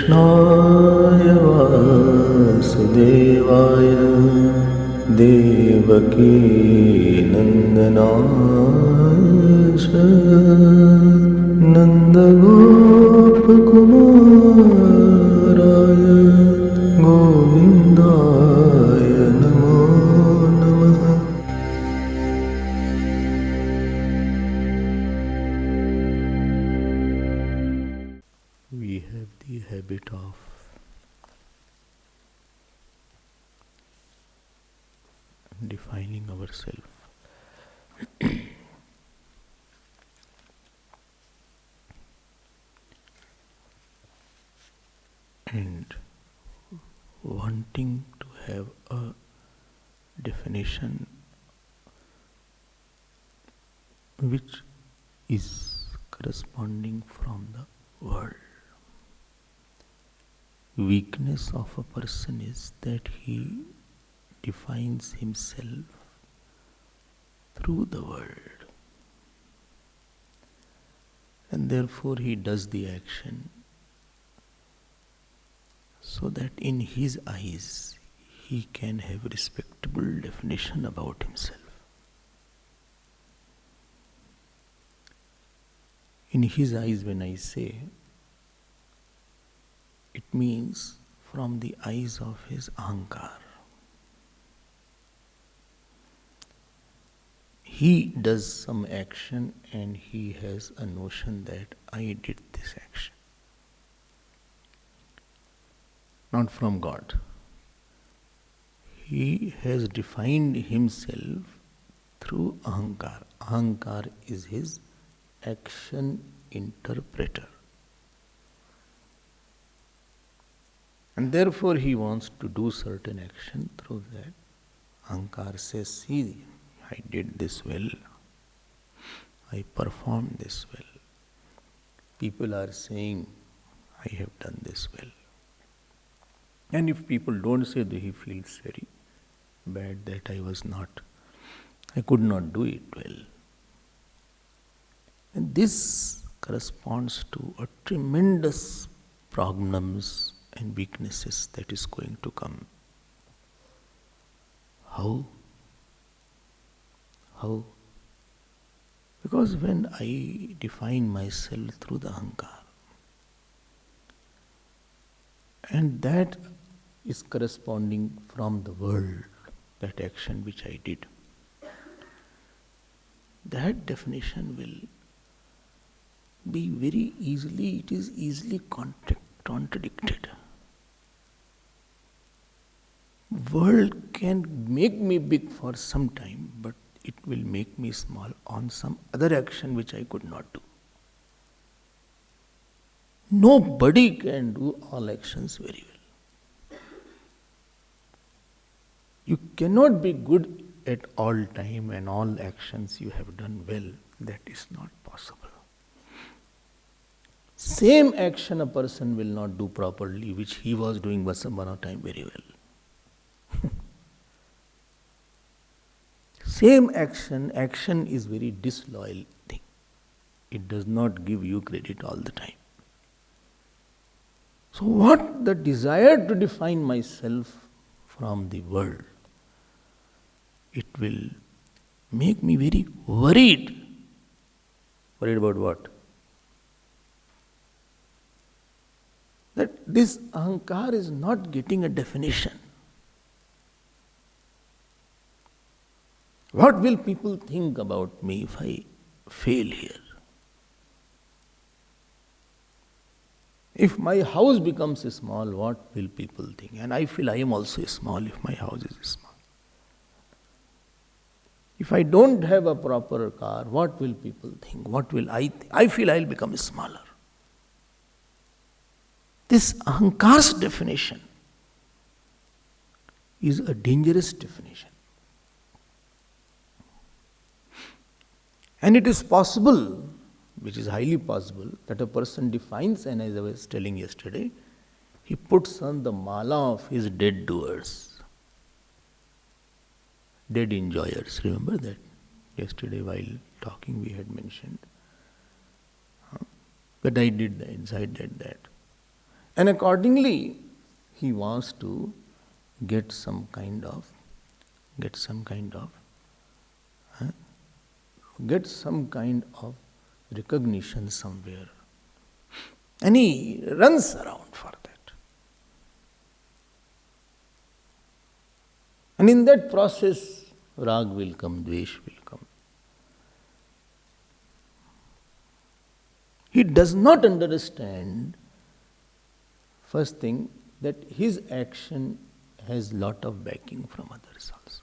कृष्णाय वासुदेवाय देवकी नन्दनाय च नन्दगोपकुमाराय गोविन्दाय नमो नमः। We have the habit of defining ourselves. And wanting to have a definition which is corresponding from the world. Weakness of a person is that he defines himself through the world, and therefore he does the action so that in his eyes he can have a respectable definition about himself. In his eyes, when I say, it means from the eyes of his ahankar. He does some action and he has a notion that I did this action. Not from God. He has defined himself through ahankar. Ahankar is his action interpreter. And therefore he wants to do certain action through that. Ahankar says, see, I did this well. I performed this well. People are saying, I have done this well. And if people don't say that, he feels very bad that I could not do it well. And this corresponds to a tremendous problems and weaknesses that is going to come. How? Because when I define myself through the ahankar, and that is corresponding from the world, that action which I did, that definition will be very easily, it is easily contradicted. World can make me big for some time, but it will make me small on some other action which I could not do. Nobody can do all actions very well. You cannot be good at all time and all actions you have done well. That is not possible. Same action a person will not do properly, which he was doing once upon a time very well. Same action is very disloyal thing. It does not give you credit all the time. So what the desire to define myself from the world, it will make me very worried. Worried about what? That this ahankar is not getting a definition. What will people think about me if I fail here? If my house becomes small, what will people think? And I feel I am also small if my house is small. If I don't have a proper car, what will people think? What will I think? I feel I will become smaller. This ahankar's definition is a dangerous definition. And it is possible, which is highly possible, that a person defines, and as I was telling yesterday, he puts on the mala of his dead doers, dead enjoyers. Remember that? Yesterday while talking we had mentioned that I did that, I did that. And accordingly, he wants to get some kind of recognition somewhere. And he runs around for that. And in that process, rag will come, dvesh will come. He does not understand, first thing, that his action has lot of backing from others also.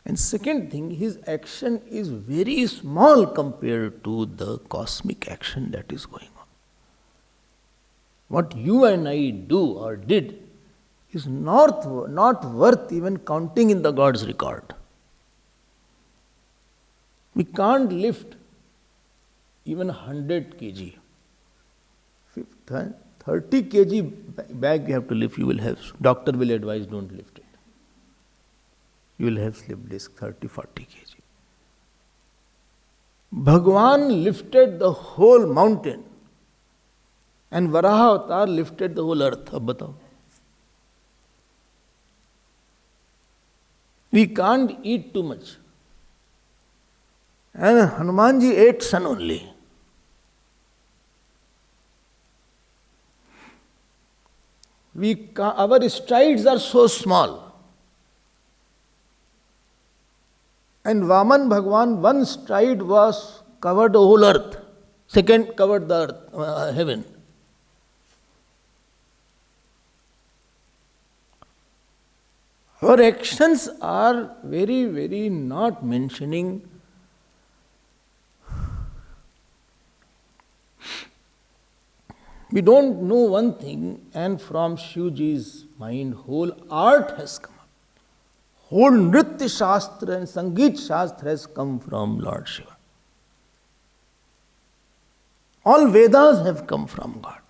And second thing, his action is very small compared to the cosmic action that is going on. What you and I do or did is not worth even counting in the God's record. We can't lift even 100 kg. 30 kg bag you have to lift, you will have, doctor will advise don't lift it. You will have slip disc 30, 40 kg. Bhagavan lifted the whole mountain and Varaha Avatar lifted the whole earth. Ab batao. We can't eat too much. And Hanumanji ate sun only. Our strides are so small. And Vaman Bhagavan, one stride was covered the whole earth. Second covered the earth, heaven. Our actions are very, very not mentioning. We don't know one thing, and from Shivji's mind, whole art has come up. Whole Nritya Shastra and Sangeet Shastra has come from Lord Shiva. All Vedas have come from God.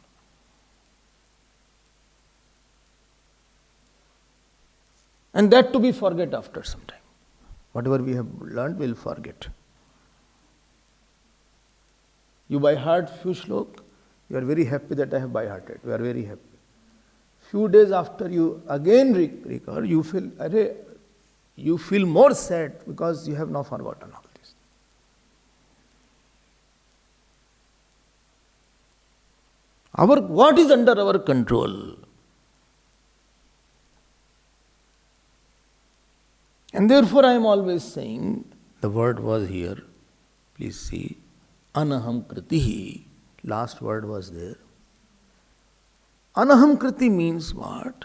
And that to be forget after some time. Whatever we have learned, we'll forget. You by heart few slok, you are very happy that I have by hearted. You are very happy. Few days after you again recur, you feel more sad because you have now forgotten all this. What is under our control? And therefore I am always saying, the word was here, please see, anaham kritihi, last word was there. Anaham kriti means what?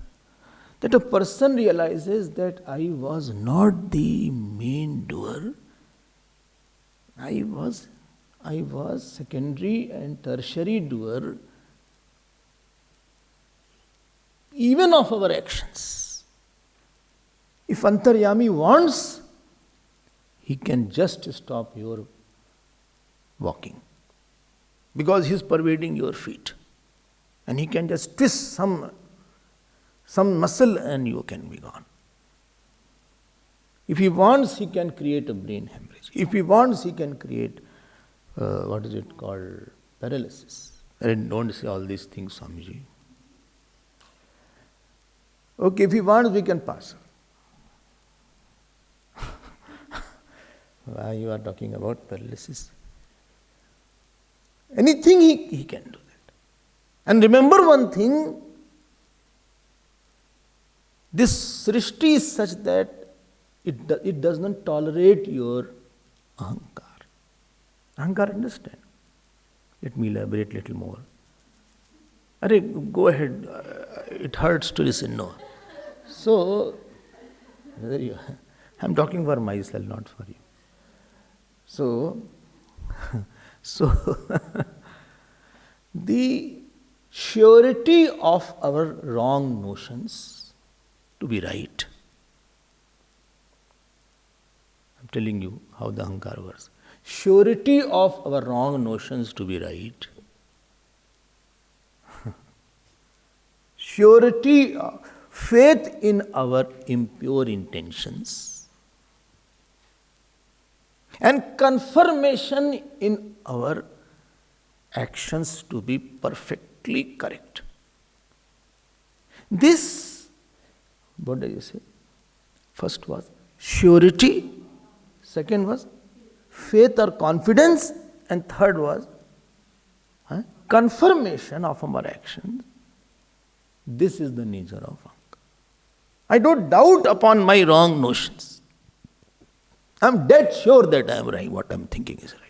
That a person realizes that I was not the main doer. I was secondary and tertiary doer even of our actions. If Antaryami wants, he can just stop your walking because he is pervading your feet. And he can just twist some muscle and you can be gone. If he wants, he can create a brain hemorrhage. If he wants, he can create, paralysis. Don't say all these things, Swamiji. Okay, if he wants, we can pass. Why you are talking about paralysis? Anything he can do that. And remember one thing, this Srishti is such that it does not tolerate your ahankar. Ahankar, understand? Let me elaborate a little more. Go ahead, it hurts to listen, no. So, I'm talking for myself, not for you. So the surety of our wrong notions to be right. I'm telling you how the ahankar works. Surety of our wrong notions to be right. Surety, faith in our impure intentions. And confirmation in our actions to be perfect. strictly correct. This, what did you say? First was surety, second was faith or confidence, and third was confirmation of our actions. This is the nature of ahankara. I don't doubt upon my wrong notions. I am dead sure that I am right, what I am thinking is right.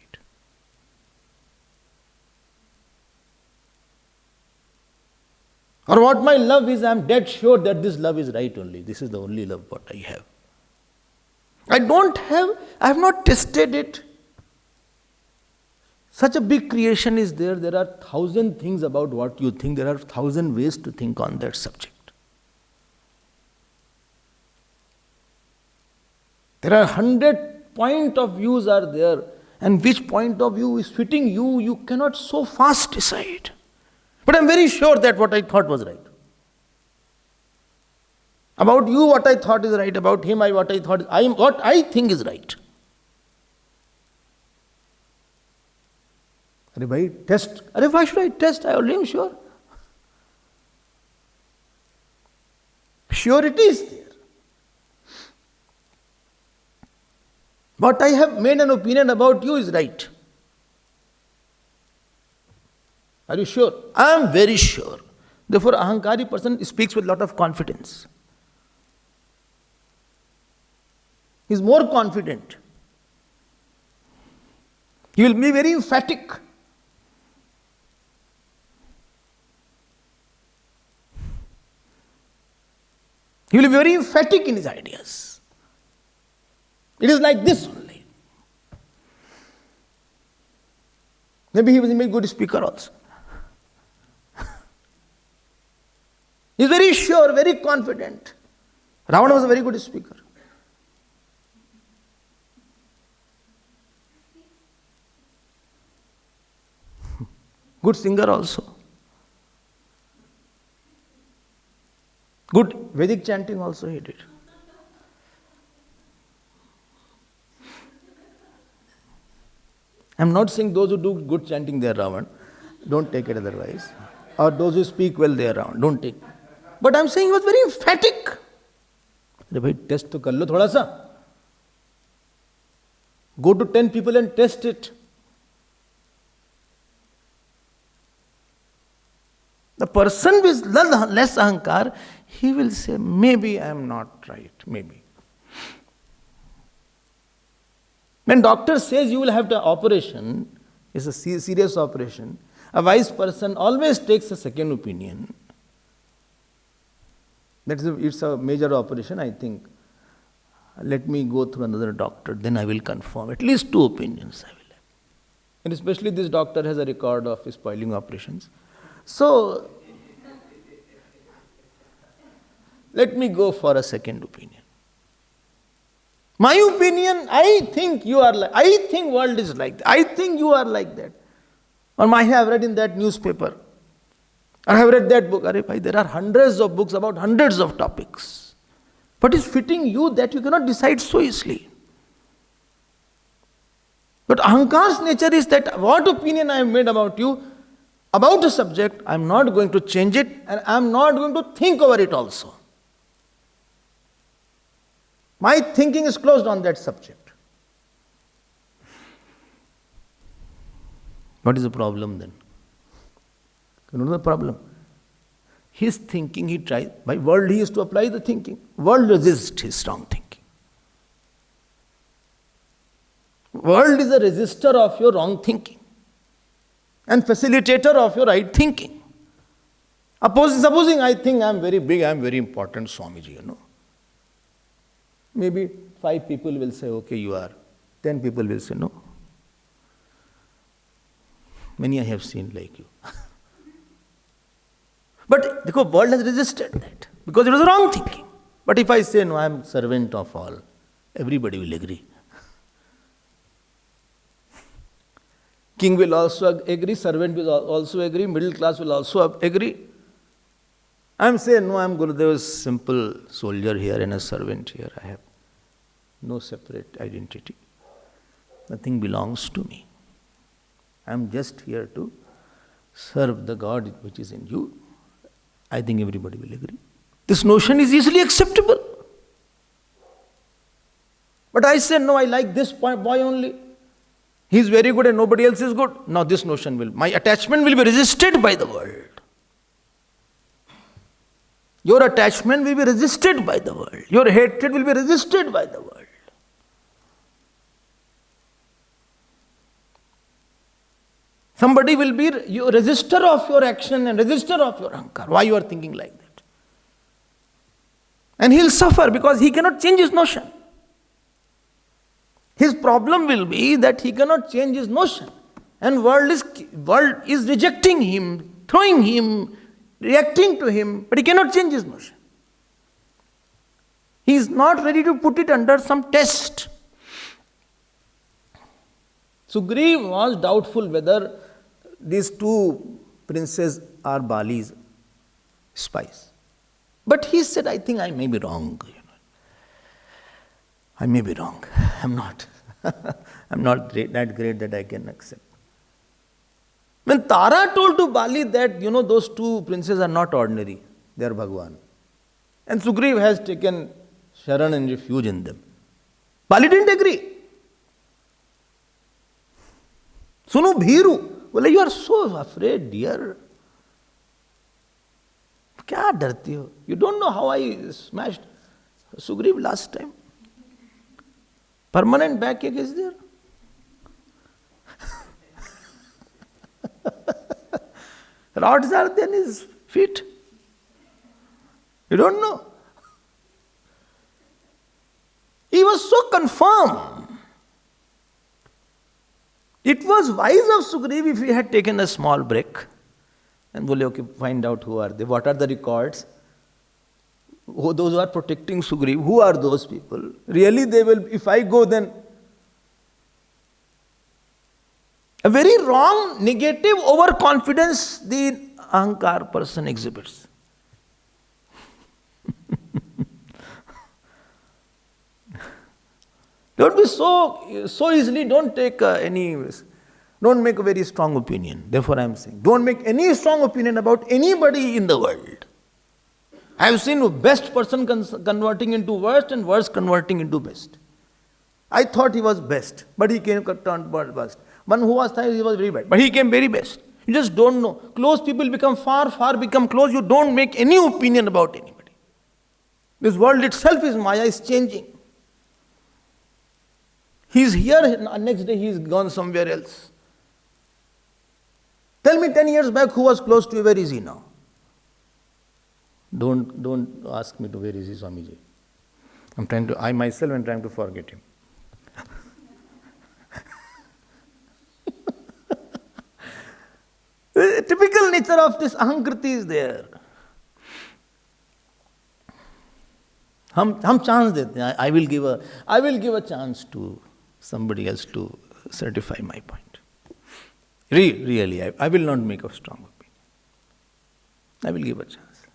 Or what my love is, I am dead sure that this love is right only. This is the only love what I have. I have not tested it. Such a big creation is there. There are 1,000 things about what you think. There are 1,000 ways to think on that subject. There are 100 point of views are there. And which point of view is fitting you, you cannot so fast decide. But I am very sure that what I thought was right. About you, what I thought is right. About him, what I think is right. Arey bhai, test. Why should I test? I already am sure. Surety is there. What I have made an opinion about you is right. Are you sure? I am very sure. Therefore, ahankari person speaks with a lot of confidence. He is more confident. He will be very emphatic. He will be very emphatic in his ideas. It is like this only. Maybe he was a good speaker also. He is very sure, very confident. Ravana was a very good speaker. Good singer also. Good Vedic chanting also he did. I am not saying those who do good chanting they are Ravan. Don't take it otherwise. Or those who speak well they are Ravan. Don't take it. But I am saying he was very emphatic. Arey bhai, test to kar lo thoda sa. Go to 10 people and test it. The person with less ahankar, he will say, maybe I am not right, maybe. When doctor says you will have the operation, it's a serious operation, a wise person always takes a second opinion. It's a major operation, I think. Let me go through another doctor, then I will confirm. At least 2 opinions I will have. And especially this doctor has a record of spoiling operations. So, let me go for a second opinion. My opinion, I think you are like, I think world is like that. I think you are like that. Or I have read in that newspaper. I have read that book. Arey bhai, there are hundreds of books about hundreds of topics. What is fitting you that you cannot decide so easily? But ahankar's nature is that what opinion I have made about you, about a subject, I am not going to change it and I am not going to think over it also. My thinking is closed on that subject. What is the problem then? You know the problem? His thinking, he tries, by world he used to apply the thinking. World resists his strong thinking. World is a resistor of your wrong thinking and facilitator of your right thinking. Supposing I think I am very big, I am very important, Swamiji, you know. Maybe 5 people will say, okay, you are. 10 people will say, no. Many I have seen like you. But the world has resisted that because it was wrong thinking. But if I say, no, I am servant of all, everybody will agree. King will also agree, servant will also agree, middle class will also agree. I am saying, no, I am Gurudev's simple soldier here and a servant here. I have no separate identity. Nothing belongs to me. I am just here to serve the God which is in you, I think everybody will agree. This notion is easily acceptable. But I say, no, I like this boy only. He is very good and nobody else is good. Now this notion my attachment will be resisted by the world. Your attachment will be resisted by the world. Your hatred will be resisted by the world. Somebody will be your resistor of your action and resistor of your ahankar. Why you are thinking like that? And he'll suffer because he cannot change his notion. His problem will be that he cannot change his notion. And world is rejecting him, throwing him, reacting to him, but he cannot change his notion. He is not ready to put it under some test. Sugriv was doubtful whether these two princes are Bali's spies. But he said, I think I may be wrong. I may be wrong. I'm not. I'm not that great that I can accept. When Tara told to Bali that, those two princes are not ordinary, they are Bhagwan. And Sugriv has taken Sharan and refuge in them. Bali didn't agree. Sunu Bhiru, well, you are so afraid, dear. Kya darti ho? You don't know how I smashed Sugriv last time. Permanent backache is there. Rods are there in his feet. You don't know. He was so confirmed. It was wise of Sugriv if he had taken a small break and bole, okay, find out who are they, what are the records, those who are protecting Sugriv, who are those people? Really they will, if I go then. A very wrong, negative overconfidence the ahankar person exhibits. Don't be so easily, don't take don't make a very strong opinion. Therefore I am saying, don't make any strong opinion about anybody in the world. I have seen best person converting into worst and worst converting into best. I thought he was best, but he came turned worst. One who was thought he was very bad, but he came very best. You just don't know. Close people become far, far become close. You don't make any opinion about anybody. This world itself is Maya, is changing. He is here, next day he is gone somewhere else. Tell me 10 years back who was close to you, where is he now? Don't ask me to where is he, Swamiji. I myself am trying to forget him. The typical nature of this ahankriti is there. हम chance देते हैं. I will give a chance to somebody else to certify my point. Really, I will not make a strong opinion. I will give a chance.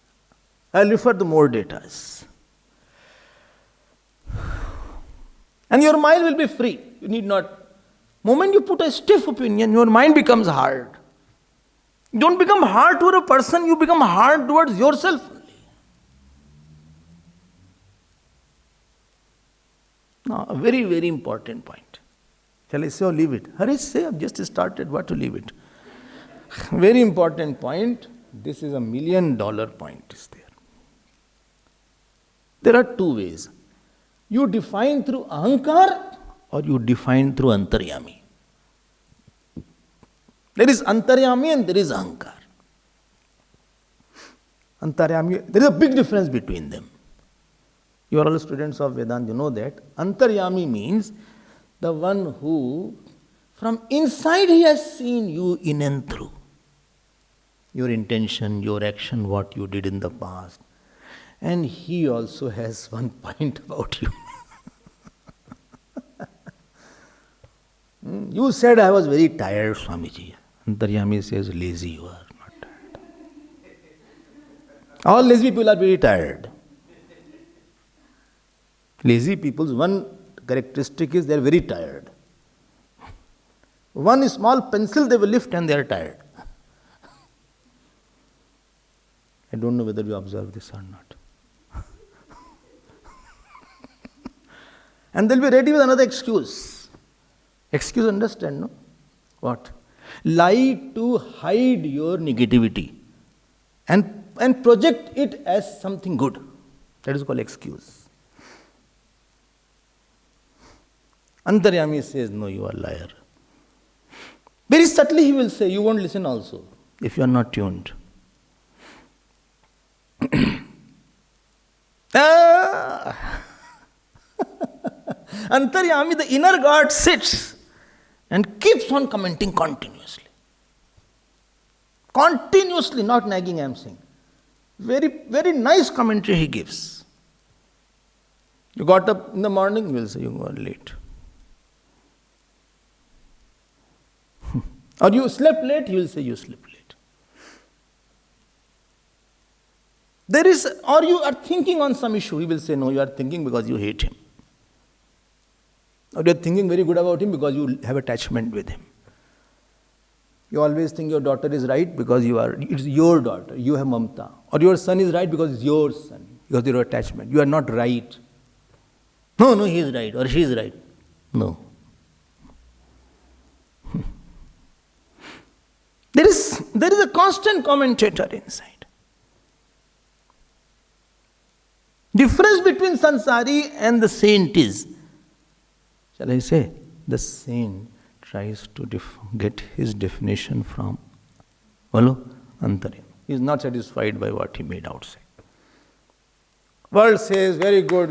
I will refer to more data. And your mind will be free. You need not. Moment you put a stiff opinion, your mind becomes hard. You don't become hard toward a person, you become hard towards yourself only. Now, a very, very important point. Shall I say or leave it? Harish, say, I've just started, what to leave it? Very important point. This is $1 million point is there. There are two ways. You define through ahankar or you define through antaryami. There is antaryami and there is ahankar. Antaryami, there is a big difference between them. You are all students of Vedanta, you know that. Antaryami means the one who from inside he has seen you in and through. Your intention, your action, what you did in the past. And he also has one point about you. You said I was very tired, Swamiji. Antaryami says, lazy you are, not tired. All lazy people are very tired. Lazy people's one characteristic is they are very tired. One small pencil they will lift and they are tired. don't know whether you observe this or not. And they'll be ready with another excuse. Excuse, understand, no? What? Lie to hide your negativity and project it as something good. That is called excuse. Antaryami says, no, you are a liar. Very subtly he will say, you won't listen also, if you are not tuned. Antaryami, the inner God, sits and keeps on commenting continuously. Continuously, not nagging, I am saying. Very, very nice commentary he gives. You got up in the morning, he will say, you got late. Or you slept late, he will say, you slept late. Or you are thinking on some issue, he will say, no, you are thinking because you hate him. Or you are thinking very good about him because you have attachment with him. You always think your daughter is right because it's your daughter, you have mamta. Or your son is right because it's your son, because of your attachment. You are not right. No, he is right or she is right. No. There is a constant commentator inside. Difference between sansari and the saint is, shall I say, the saint tries to get his definition from Antaryami. He is not satisfied by what he made outside. World says, very good,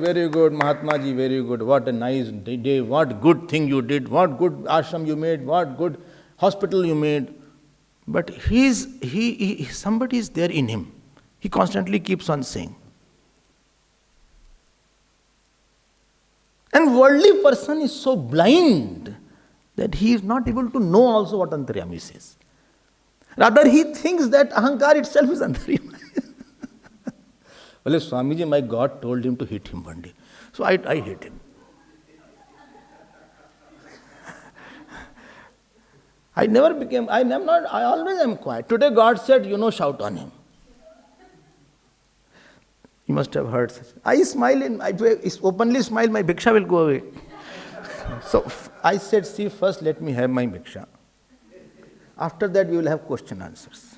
Mahatma ji, very good. What a nice day, what good thing you did, what good ashram you made, what good hospital you made. But somebody is there in him. He constantly keeps on saying. And worldly person is so blind that he is not able to know also what Antaryami says. Rather, he thinks that ahankar itself is Antaryami. Well, Swamiji, my God told him to hit him one day. So I hit him. I always am quiet. Today God said, shout on him. You must have heard such. I openly smile, my bhiksha will go away. So I said, see, first let me have my bhiksha. After that we will have question answers.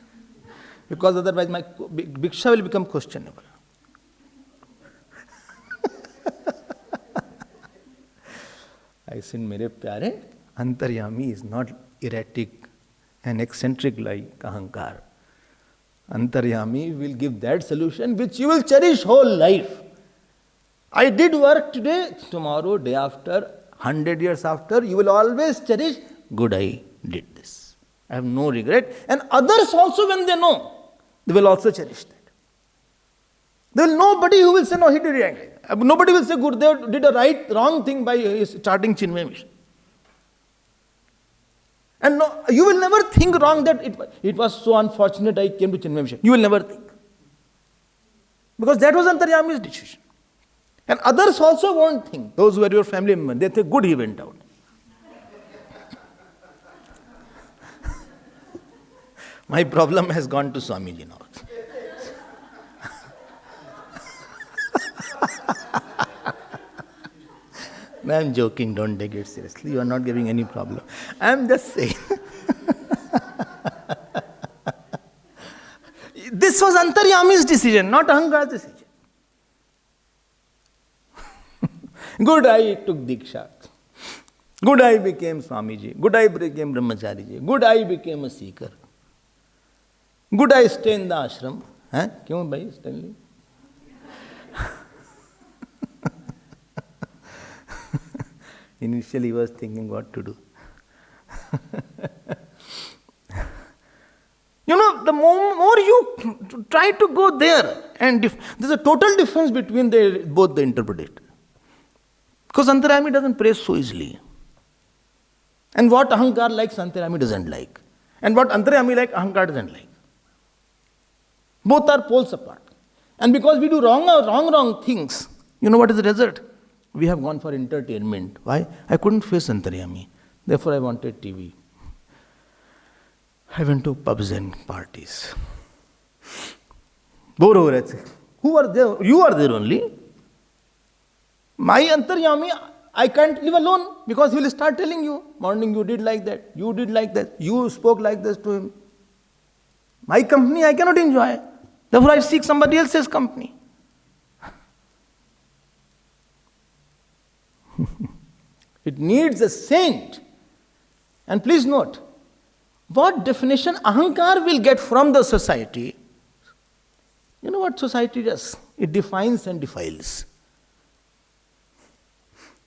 Because otherwise my bhiksha will become questionable. I said, mere pyare, Antaryami is not erratic and eccentric like ahankar. Antaryami will give that solution which you will cherish whole life. I did work today, tomorrow, day after, 100 years after, you will always cherish, good, I did this. I have no regret. And others also, when they know, they will also cherish that. There will nobody who will say, no, he did it. Nobody will say, Gurudev did a wrong thing by starting Chinmaya mission. And no, you will never think wrong that it was so unfortunate I came to Chinmaya mission. You will never think. Because that was Antaryami's decision. And others also won't think. Those who are your family members, they think, good, he went out. My problem has gone to Swamiji now. I am joking, don't take it seriously. You are not giving any problem. I am just saying. This was Antaryami's decision, not Ahankar's decision. Good, I took Diksha. Good, I became Swamiji. Good, I became Brahmachariji. Good, I became a seeker. Good, I stay in the ashram. Kyun bhai, Stanley? Initially, he was thinking what to do. The more you try to go there, and there's a total difference between both the interpretation. Because Antaryami doesn't praise so easily. And what Ahankar likes, Antaryami doesn't like. And what Antaryami likes, Ahankar doesn't like. Both are poles apart. And because we do wrong things, you know what is the result? We have gone for entertainment. Why? I couldn't face Antaryami. Therefore, I wanted TV. I went to pubs and parties. Bore हो रहे थे. Who are there? You are there only. My antaryami, I can't live alone because he will start telling you, morning you did like that, you did like that, you spoke like this to him. My company I cannot enjoy. Therefore I seek somebody else's company. It needs a saint. And please note, what definition ahankar will get from the society? You know what society does? It defines and defiles.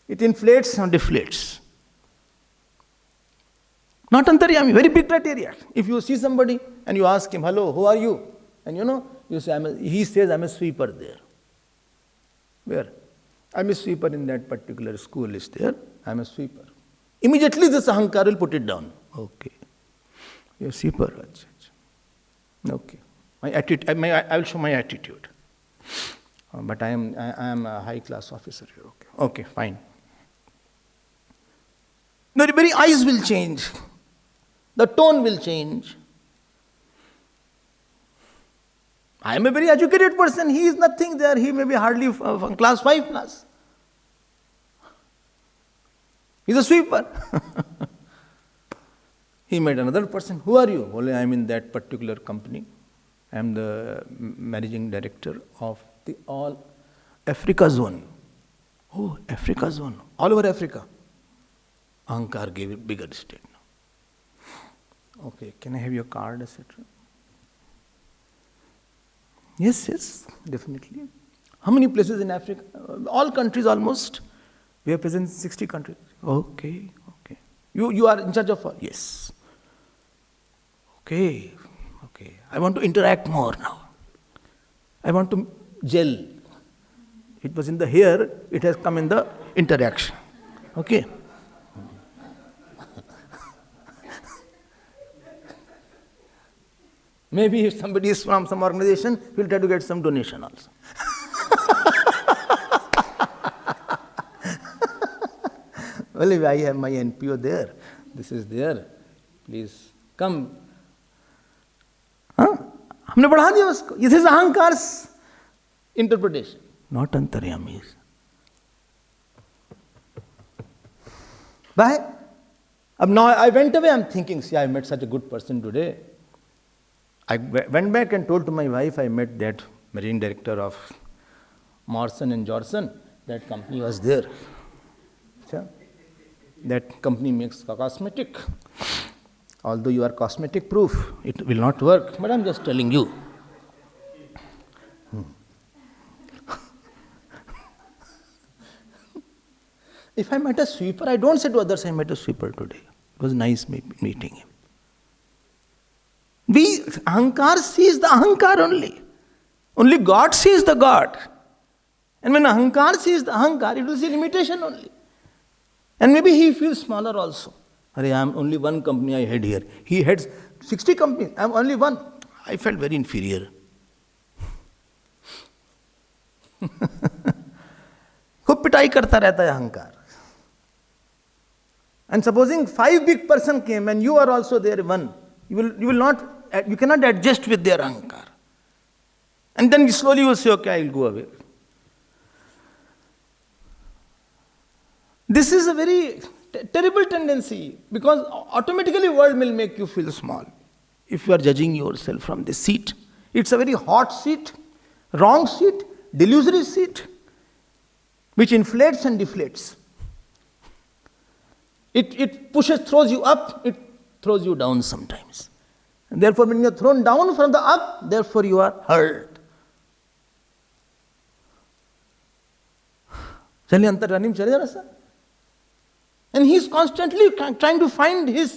It inflates and deflates. Not antaryami, very big criteria. If you see somebody and you ask him, hello, who are you? And you say, he says, I'm a sweeper there. Where? I'm a sweeper in that particular school is there. I'm a sweeper. Immediately this ahankar will put it down. Okay. You're a sweeper. Okay. My attitude, I will show my attitude. But I am a high class officer here. Okay, fine. The very eyes will change. The tone will change. I am a very educated person. He is nothing there. He may be hardly from class 5 plus. He is a sweeper. He met another person. Who are you? Well, I am in that particular company. I am the managing director of the all Africa zone. Oh, Africa zone. All over Africa. Ahankar gave it bigger state now. Okay, can I have your card, etc.? Yes, definitely. How many places in Africa? All countries almost. We are present in 60 countries. Okay. You are in charge of all? Yes. Okay. I want to interact more now. I want to gel. It was in the here, it has come in the interaction. Okay. Maybe if somebody is from some organization, we'll try to get some donation also. Well, if I have my NPO there, this is there, please come. हमने बढ़ा दिया उसको. This is ahankar's interpretation, not antaryami's. Why? Now I went away, I'm thinking, see, I met such a good person today. I went back and told to my wife, I met that managing director of Morrison and Johnson. That company was there. That company makes cosmetic. Although you are cosmetic proof, it will not work. But I'm just telling you. If I met a sweeper, I don't say to others, I met a sweeper today. It was nice meeting him. Ahankar sees the ahankar only. Only God sees the God. And when ahankar sees the ahankar, it will see limitation only. And maybe he feels smaller also. I am only one company I had here. He heads 60 companies. I am only one. I felt very inferior. खूब पिटाई करता रहता है अहंकार. And supposing 5 big person came and you are also there one, you cannot adjust with their ahankar. And then slowly you will say, okay, I will go away. This is a very terrible tendency because automatically world will make you feel small if you are judging yourself from this seat. It's a very hot seat, wrong seat, delusory seat, which inflates and deflates. It throws you up, it throws you down sometimes. And therefore, when you are thrown down from the up, therefore you are hurt. And he is constantly trying to find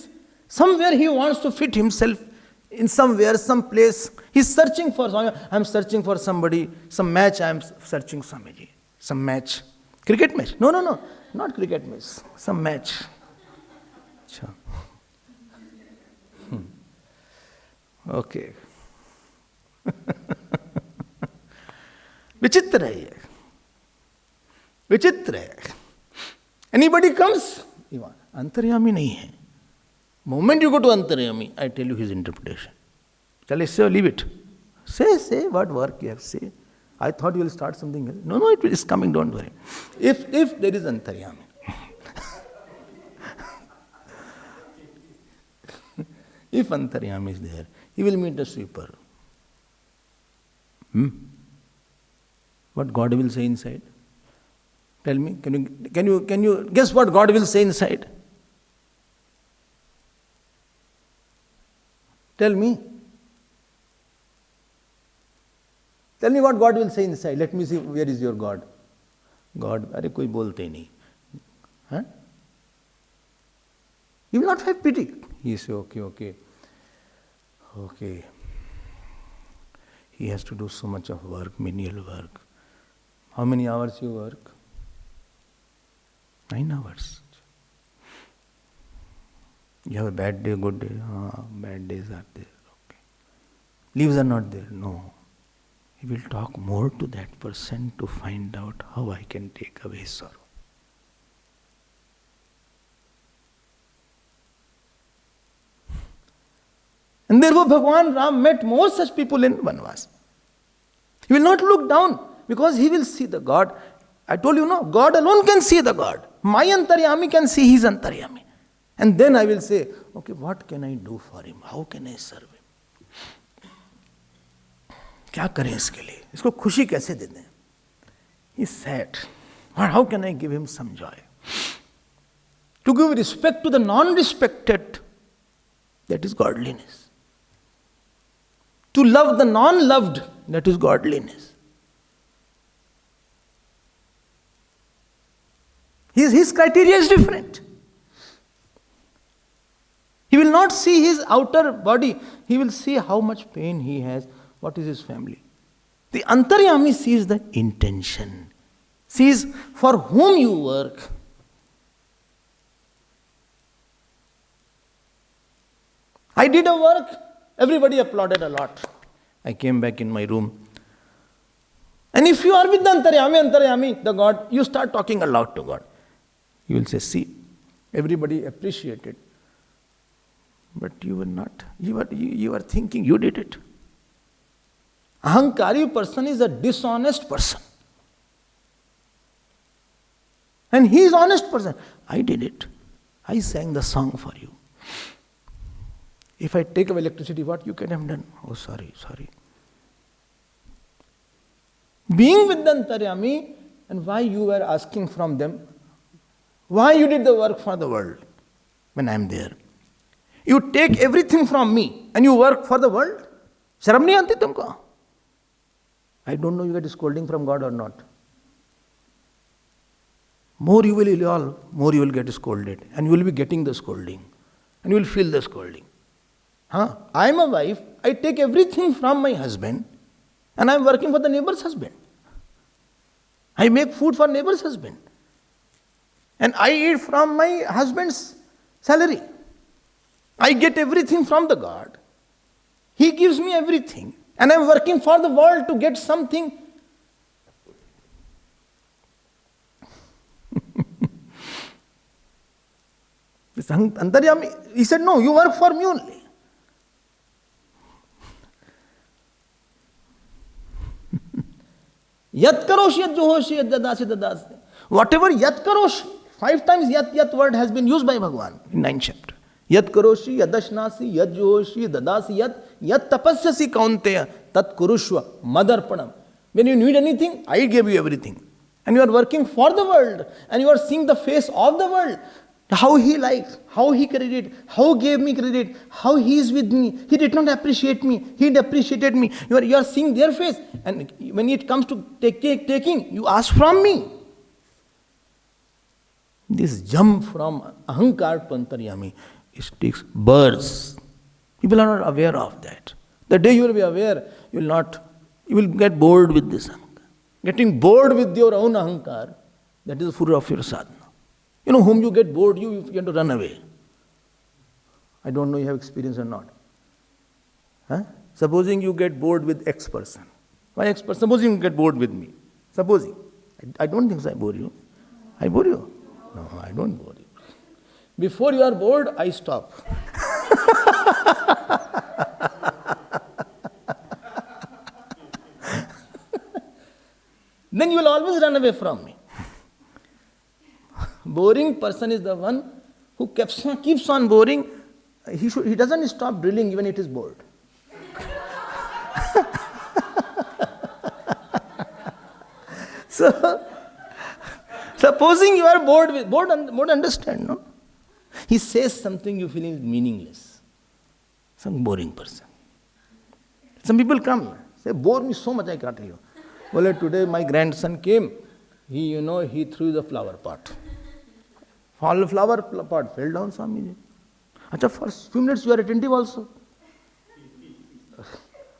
somewhere he wants to fit himself in somewhere, some place. He is searching for something. I am searching for somebody, some match I am searching somebody. Some match. Cricket match? No, not cricket match. Some match. Okay. विचित्र है ये. विचित्र है. Anybody comes, अंतर्यामी नहीं है. Moment you go to अंतर्यामी, I tell you his interpretation. Shall I say or leave it? Say what work you have say. I thought you will start something else. No, it is coming, don't worry. If there is Antaryami. If Antaryami is there, he will meet the sweeper. What God will say inside? Tell me, can you guess what God will say inside? Tell me. Tell me what God will say inside. Let me see where is your God. God, अरे कोई बोलते ही नहीं. Huh? You will not have pity. He say, okay. He has to do so much of work, menial work. How many hours you work? 9 hours. You have a bad day, good day. Bad days are there. Okay. Leaves are not there. No. He will talk more to that person to find out how I can take away his sorrow. And therefore Bhagavan Ram met more such people in Vanvas. He will not look down because he will see the God. I told you, no, God alone can see the God. My Antaryami can see his Antaryami. And then I will say, okay, what can I do for him? How can I serve him? क्या करें इसके लिए? इसको खुशी कैसे दे दें? He's sad. How can I give him some joy? To give respect to the non-respected, that is godliness. To love the non-loved, that is godliness. His criteria is different. He will not see his outer body. He will see how much pain he has. What is his family? The Antaryami sees the intention. Sees for whom you work. I did a work. Everybody applauded a lot. I came back in my room. And if you are with the Antaryami, the God, you start talking aloud to God. You will say, see, everybody appreciated. But you were not. You are thinking you did it. Ahankari person is a dishonest person. And he is honest person. I did it. I sang the song for you. If I take away electricity, what you can have done? Oh, sorry. Being with the Antaryami, and why you were asking from them, why you did the work for the world when I am there. You take everything from me and you work for the world? Sharam nahi aati tumko? I don't know you get scolding from God or not. More you will get scolded. And you will be getting the scolding. And you will feel the scolding. I am a wife. I take everything from my husband. And I am working for the neighbor's husband. I make food for neighbor's husband. And I eat from my husband's salary. I get everything from the God. He gives me everything. And I am working for the world to get something. This Antaryami, he said, no, you work for me only. Yat karoshi yat johoshi yat dadasi dadasi. Whatever yat karoshi, 5 times yat word has been used by Bhagavan in 9th chapter. Yat karoshi, yat dashnasi, yat johoshi, dadasi yat tapasyasi kaunteya, tat kurushva, madarpanam. When you need anything, I gave you everything. And you are working for the world. And you are seeing the face of the world. How he likes, how he credited, how gave me credit, how he is with me. He did not appreciate me. He appreciated me. You are seeing their face. And when it comes to taking, you ask from me. This jump from Ahankar to Antaryami, it takes births. People are not aware of that. The day you will be aware, you will get bored with this Ahankar. Getting bored with your own Ahankar, that is the fruit of your sadhana. You know whom you get bored, you have to run away. I don't know you have experience or not. Supposing you get bored with X person. Why X person? Supposing you get bored with me. Supposing. I don't think so I bore you. I bore you? No, I don't bore you. Before you are bored, I stop. then you will always run away from me. Boring person is the one who keeps on boring. He doesn't stop drilling even it is bored. So, supposing you are bored, understand, no? He says something you feel is meaningless. Some boring person. Some people come, say, bore me so much I can't hear. Well, today my grandson came, he threw the flower pot. All flower pot fell down, Swamiji. Achha, for few minutes you are attentive also.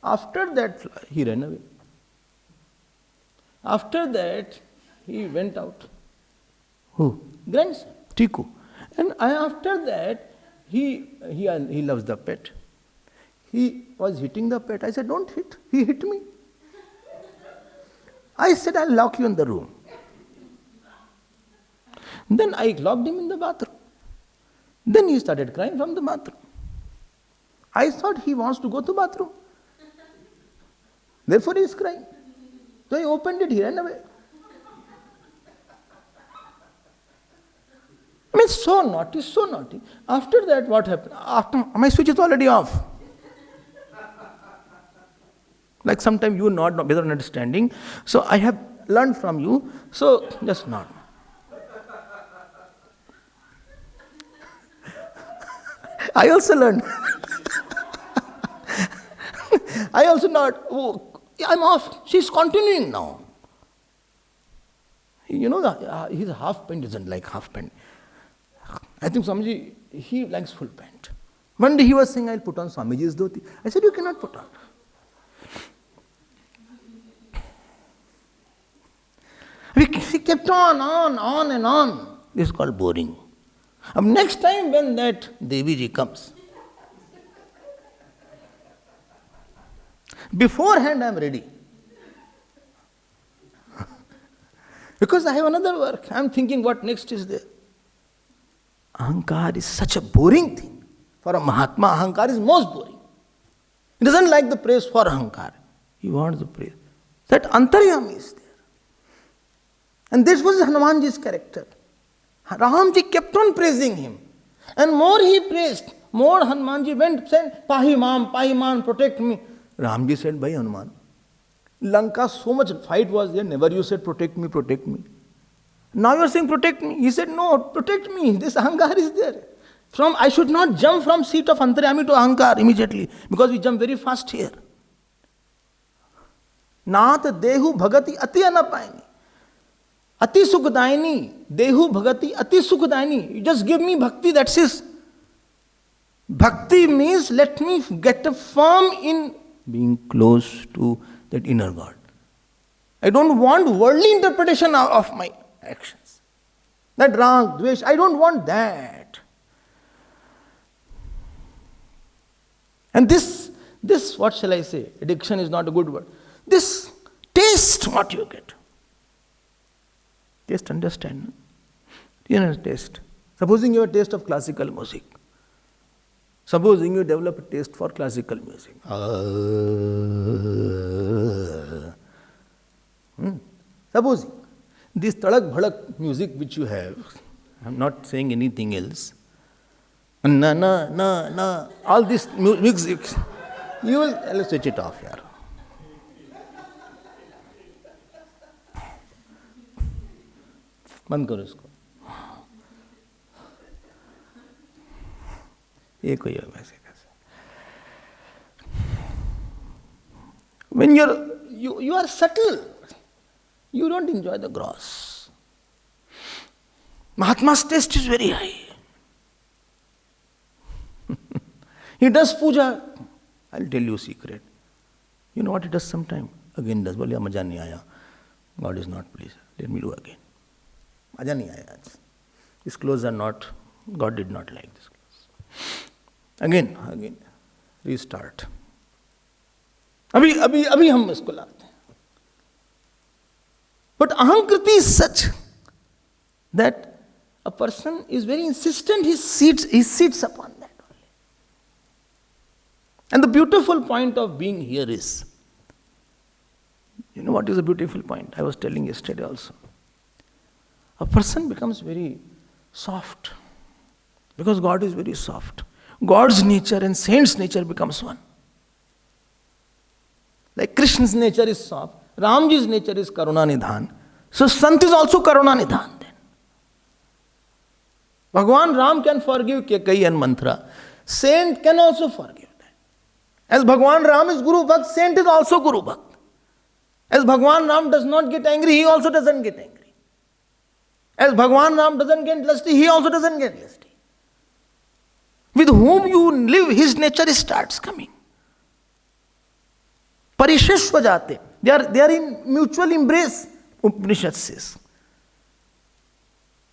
After that, he ran away. After that, he went out. Who? Grandson, Tiku. And after that, he loves the pet. He was hitting the pet. I said, don't hit. He hit me. I said, I'll lock you in the room. Then I locked him in the bathroom. Then he started crying from the bathroom. I thought he wants to go to the bathroom. Therefore he is crying. So I opened it, he ran away. I mean, so naughty, so naughty. After that, what happened? After my switch is already off. Like sometimes you nod without understanding. So I have learned from you. So just nod. I also learned. I also nod. Oh, I'm off. She's continuing now. His half pant isn't like half pant. I think Swamiji, he likes full pant. One day he was saying, I'll put on Swamiji's dhoti. I said, you cannot put on. He kept on and on. This is called boring. Next time when that Deviji comes, beforehand I am ready. Because I have another work. I am thinking what next is there. Ahankar is such a boring thing. For a Mahatma, Ahankar is most boring. He doesn't like the praise for Ahankar. He wants the praise. That Antaryami is there. And this was Hanumanji's character. Ramji kept on praising him. And more he praised, more Hanumanji went saying, Pahiman, protect me. Ramji said, Bhai Hanuman, Lanka, so much fight was there, never you said, protect me, protect me. Now you are saying, protect me. He said, no, protect me. This Ahankar is there. I should not jump from seat of Antaryami to Ahankar immediately, because we jump very fast here. Naat dehu bhagati ati anapaini. Ati sukhdaini. Dehu bhagati ati sukhdaini. You just give me bhakti, that's it. Bhakti means let me get a firm in being close to that inner God. I don't want worldly interpretation of my actions. That rag, dvesh, I don't want that. And this, what shall I say? Addiction is not a good word. This taste what you get. Taste, understand. You know, taste. Supposing you have a taste of classical music. Supposing you develop a taste for classical music. Supposing this tadak bhadak music which you have, I'm not saying anything else. Na, all this music, you will switch it off, yaar. बंद करो इसको. ये कोई वैसे कैसे. When you are subtle, you don't enjoy the gross. Mahatma's taste is very high. He does puja. I'll tell you a secret. You know what he does sometime? Again does. Bolya maja nahi aaya. God is not pleased. Let me do again. Maja nahi aaya. These clothes are not, God did not like this clothes. Again, restart. अभी हम इसको लाते हैं. But ahankriti is such that a person is very insistent, he sits upon that only. And the beautiful point of being here is, You know what is a beautiful point? I was telling yesterday also. A person becomes very soft because God is very soft. God's nature and saint's nature becomes one. Like Krishna's nature is soft, Ramji's nature is Karuna Nidhan. So Sant is also Karuna Nidhan then. Bhagwan Ram can forgive Kekai and Mantra. Saint can also forgive that. As Bhagwan Ram is Guru Bhakt, saint is also Guru Bhakt. As Bhagwan Ram does not get angry, he also doesn't get angry. As Bhagwan Ram doesn't get lusty, he also doesn't get lusty. With whom you live, his nature starts coming. Parisheshvajate. They are in mutual embrace, Upanishad says.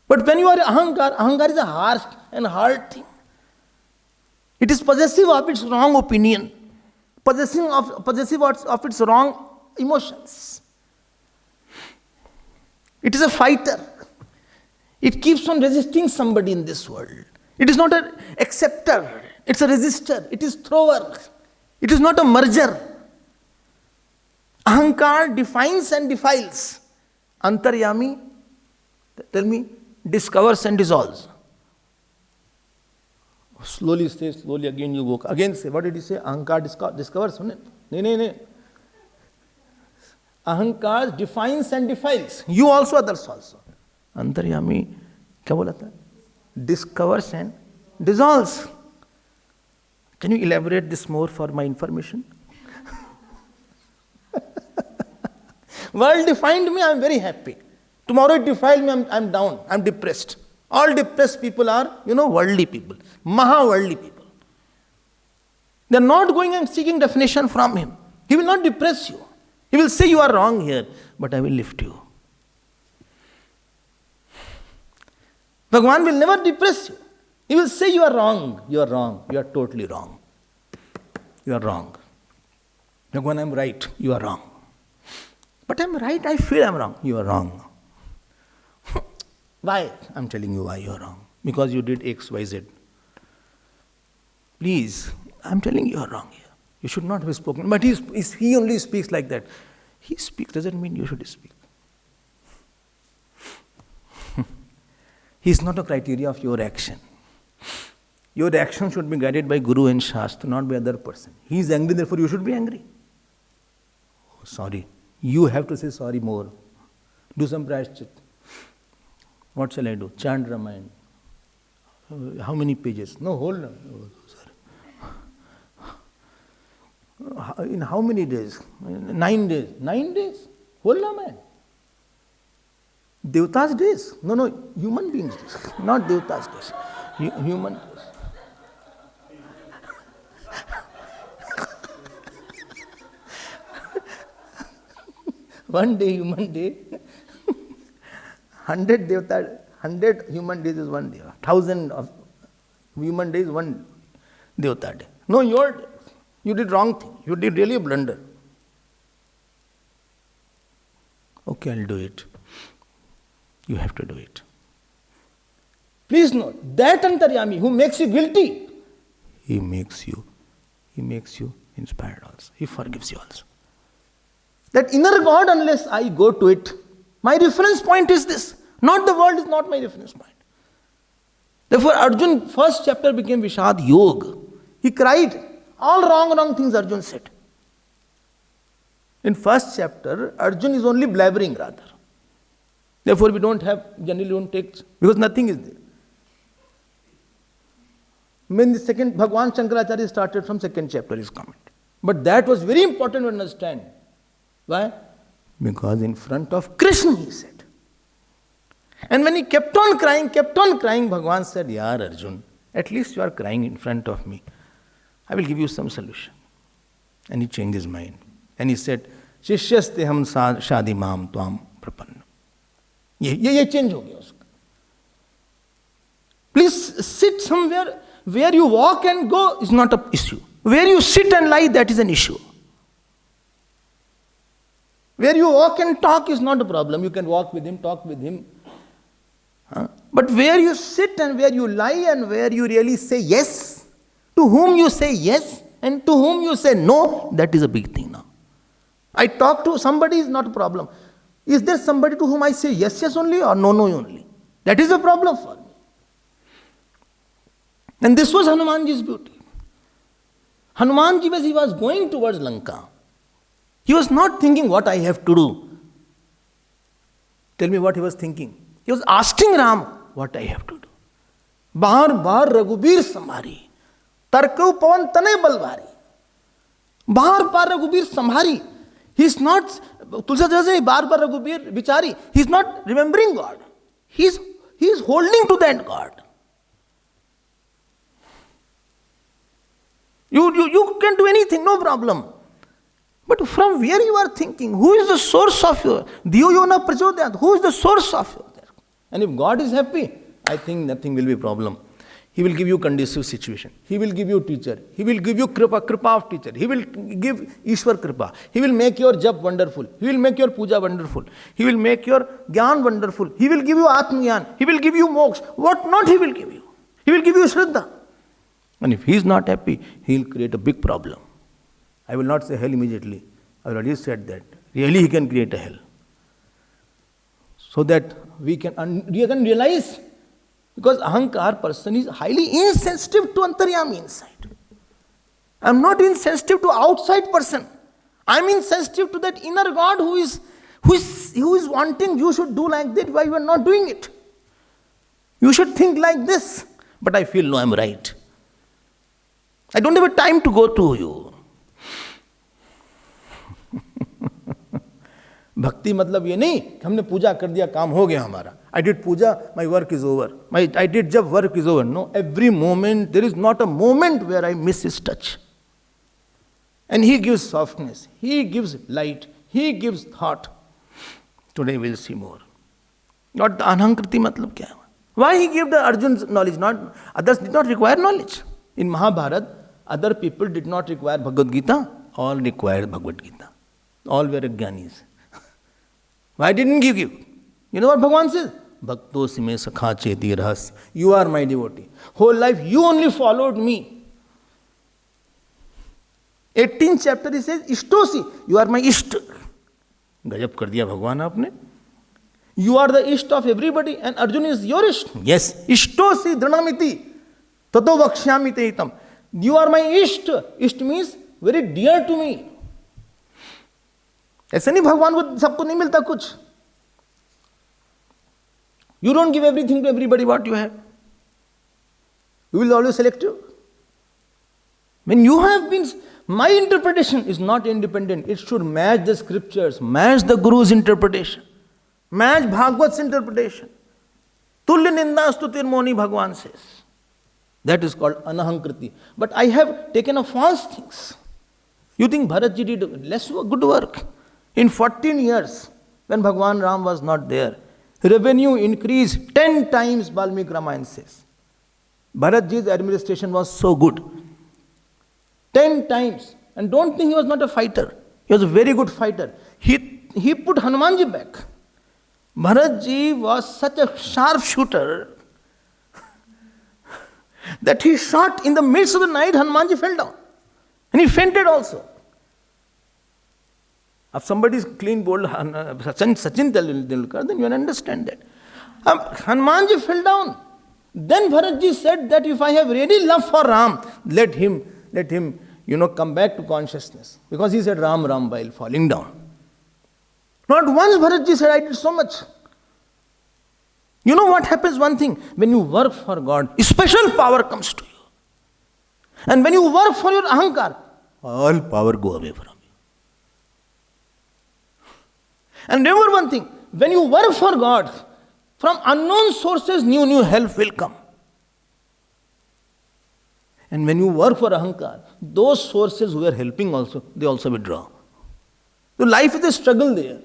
But when you are ahankar is a harsh and hard thing. It is possessive of its wrong opinion, possessive of its wrong emotions. It is a fighter. It keeps on resisting somebody in this world. It is not an acceptor. It's a resistor. It is thrower. It is not a merger. Ahankar defines and defiles. Antaryami, tell me, discovers and dissolves. Slowly say, slowly again you go. Again say, what did he say? Ahankar discovers. No. Ahankar defines and defiles. You also, others also. Antaryami, क्या बोला था? Discovers and dissolves. Can you elaborate this more for my information? World defined me, I am very happy. Tomorrow it defiled me, I am down, I am depressed. All depressed people are, worldly people, maha-worldly people. They are not going and seeking definition from him. He will not depress you. He will say you are wrong here, but I will lift you. Bhagavan will never depress you. He will say you are wrong, you are wrong, you are totally wrong. You are wrong. Bhagavan, I am right, you are wrong. But I am right, I feel I am wrong. You are wrong. Why? I am telling you why you are wrong. Because you did X, Y, Z. Please, I am telling you are wrong here. You should not have spoken. But he only speaks like that. He speaks doesn't mean you should speak. He is not a criteria of your action. Your action should be guided by Guru and Shastra, not by other person. He is angry, therefore you should be angry. Oh, sorry. You have to say sorry more. Do some prayashchit. What shall I do? Chant Ramayana. How many pages? No, hold on. Oh, sorry. In how many days? 9 days. 9 days? Whole Ramayana. Devta's days? No, human beings' days. Not Devta's days. Human days. One day, human day. 100 Devta, 100 human days is one day. 1,000 of human days, one Devta day. No, you did wrong thing. You did really a blunder. Okay, I'll do it. You have to do it. Please note, that Antaryami who makes you guilty, he makes you inspired also. He forgives you also. That inner God, unless I go to it, my reference point is this. Not the world is not my reference point. Therefore, Arjun, first chapter became Vishad Yoga. He cried. All wrong things Arjun said. In first chapter, Arjun is only blabbering rather. Therefore, we generally don't take, because nothing is there. When the second, Bhagwan Shankaracharya started from second chapter, his comment. But that was very important to understand. Why? Because in front of Krishna, he said. And when he kept on crying, Bhagavan said, Yaar Arjun, at least you are crying in front of me. I will give you some solution. And he changed his mind. And he said, Shishyaste ham shadi maam tuam prapanna. Ye change ho gaya uska. Please sit somewhere where you walk and go is not an issue. Where you sit and lie, that is an issue. Where you walk and talk is not a problem. You can walk with him, talk with him. But where you sit and where you lie and where you really say yes, to whom you say yes and to whom you say no, that is a big thing now. I talk to somebody is not a problem. Is there somebody to whom I say yes, yes only or no, no only? That is a problem for me. And this was Hanumanji's beauty. Hanumanji, as he was going towards Lanka, he was not thinking what I have to do. Tell me what he was thinking. He was asking Ram what I have to do. बार बार रघुबीर संभारी, तरकु पवन तनय बलवारी. बार बार रघुबीर संभारी. He is not, Tulsidas say, बार बार रघुबीर विचारी. He is not remembering God. He is holding to that God. You can do anything, no problem. But from where you are thinking, who is the source of your Diyo Yona Prachodayat? Who is the source of your? And if God is happy, I think nothing will be a problem. He will give you conducive situation. He will give you teacher. He will give you kripa of teacher. He will give Ishwar kripa. He will make your jap wonderful. He will make your puja wonderful. He will make your gyan wonderful. He will give you atmagyan. He will give you moksha. What not he will give you? He will give you shraddha. And if he is not happy, he will create a big problem. I will not say hell immediately. I already said that. Really he can create a hell. So that we can realize, because ahankar person is highly insensitive to antaryami inside. I am not insensitive to outside person. I am insensitive to that inner God who is wanting you should do like that. Why you are not doing it? You should think like this. But I feel no, I am right. I don't have a time to go to you. भक्ति मतलब ये नहीं कि हमने पूजा कर दिया काम हो गया हमारा. I did puja, my work is over. I did jab, work is over. No, every moment, there is not a moment where I miss his touch. And he gives softness, he gives light, he gives thought. Today we will see more. Not the Anhankriti matlab kya hai? Why he gave the Arjun's knowledge? Not others did not require knowledge. In Mahabharata, other people did not require Bhagavad Gita, all required Bhagavad Gita. All were jnanis. Why didn't he give? You know what Bhagavan says? Bhakto sime sakha cheti rahasya. You are my devotee. Whole life you only followed me. 18th chapter he says, Ishtosi, you are my Isht. Gajab kar diya Bhagavan aapne. You are the Isht of everybody and Arjuna is your Isht. Yes. Ishtosi dranamiti. Tato vakshyami te hitam. You are my Isht. Isht means very dear to me. ऐसे नहीं भगवान को सबको नहीं मिलता कुछ. You don't give everything to everybody what you have. You will always selective. When you have been, my interpretation is not independent. It should match the scriptures, match the Guru's interpretation, match Bhagavat's interpretation. Tulya ninda stutir moni, Bhagavan says. That is called anahankriti. But I have taken a false things. You think Bharatji did less good work? In 14 years, when Bhagavan Ram was not there, revenue increased 10 times, Valmiki Ramayana says. Bharatji's administration was so good. 10 times. And don't think he was not a fighter. He was a very good fighter. He put Hanumanji back. Bharatji was such a sharp shooter that he shot in the midst of the night, Hanumanji fell down. And he fainted also. If somebody is clean bowled, Sachin Tendulkar, then you will understand that. Hanumanji fell down. Then Bharatji said that if I have really love for Ram, let him, come back to consciousness. Because he said Ram, Ram while falling down. Not once Bharatji said, I did so much. You know what happens? One thing, when you work for God, special power comes to you. And when you work for your ahankar, all power go away from you. And remember one thing, when you work for God, from unknown sources, new help will come. And when you work for ahankar, those sources who are helping also, they also withdraw. So life is a struggle there.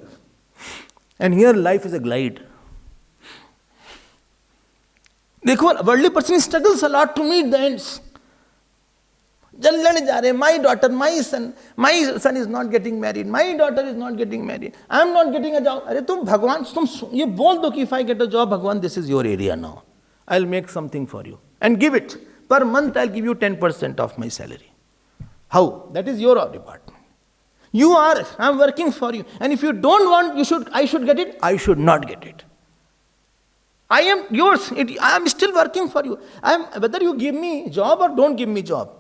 And here life is a glide. देखो, worldly person struggles a lot to meet the ends. My daughter, my son is not getting married. My daughter is not getting married. I am not getting a job. अरे तुम भगवान तुम ये बोल दो कि if I get a job, भगवान, this is your area now. I'll make something for you and give it. Per month I'll give you 10% of my salary. How? That is your department. You are, I am working for you. And if you don't want, I should get it, I should not get it. I am yours, I am still working for you. Whether you give me job or don't give me job.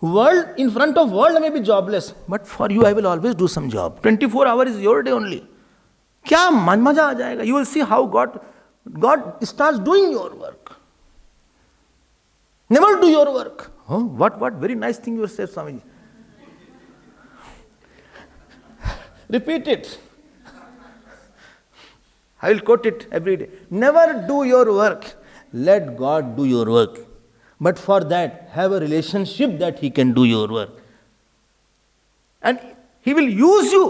World, in front of world I may be jobless, but for you I will always do some job. 24 hours is your day only. क्या मजा आ जाएगा. You will see how God starts doing your work. Never do your work. Oh, what very nice thing you said, Swamiji. Repeat it. I will quote it every day. Never do your work. Let God do your work. But for that, have a relationship that He can do your work. And He will use you.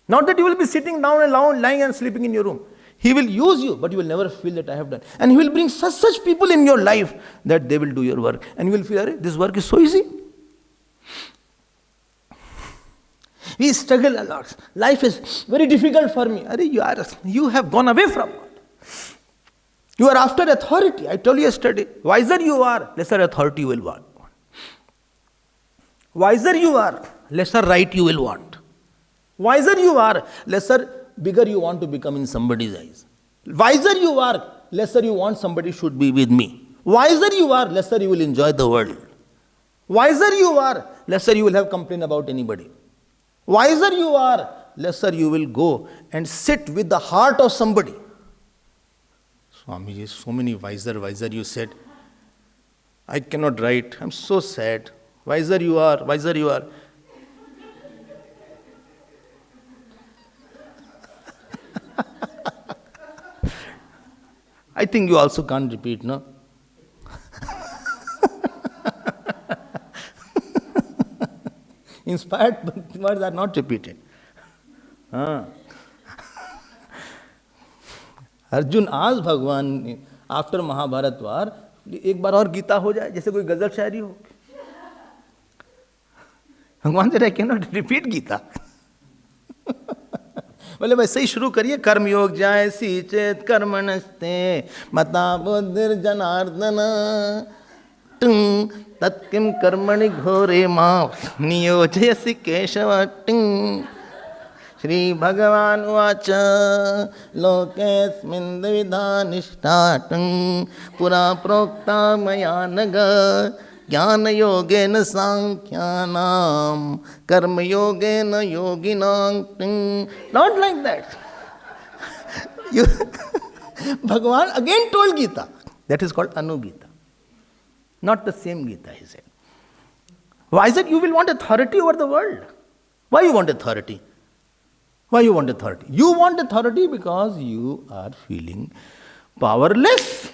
Not that you will be sitting down and lying and sleeping in your room. He will use you, but you will never feel that I have done. And He will bring such people in your life that they will do your work. And you will feel, this work is so easy. We struggle a lot. Life is very difficult for me. You have gone away from God. You are after authority. I told you yesterday, wiser you are, lesser authority you will want. Wiser you are, lesser right you will want. Wiser you are, bigger you want to become in somebody's eyes. Wiser you are, lesser you want somebody should be with me. Wiser you are, lesser you will enjoy the world. Wiser you are, lesser you will have complaint about anybody. Wiser you are, lesser you will go and sit with the heart of somebody. Swamiji, so many wiser you said. I cannot write. I'm so sad. Wiser you are. I think you also can't repeat, no? Inspired words are not repeated. Arjun आज भगवान after Mahabharat वार एक बार और गीता हो जाए जैसे कोई गजल शायरी हो. भगवान से I can not repeat Gita. बोले वैसे ही शुरू करिए. कर्मयोग जाय सी चेत कर्मणस्ते मता बुद्धिर जनार्दन टुंग तत्किम कर्मणि घोरे मां नियोजयसि केशव टुंग. श्री भगवान उवाच लोकेऽस्मिन् द्विविधा निष्ठा पुरा प्रोक्ता मया नघ ज्ञानयोगेन सांख्यानां कर्मयोगेन योगिनां. Not like that. Bhagavan again told Gita. That is called Anugita. Not the same Gita, he said. Why is it you will want authority over the world? Why you want authority? Why you want authority? You want authority because you are feeling powerless.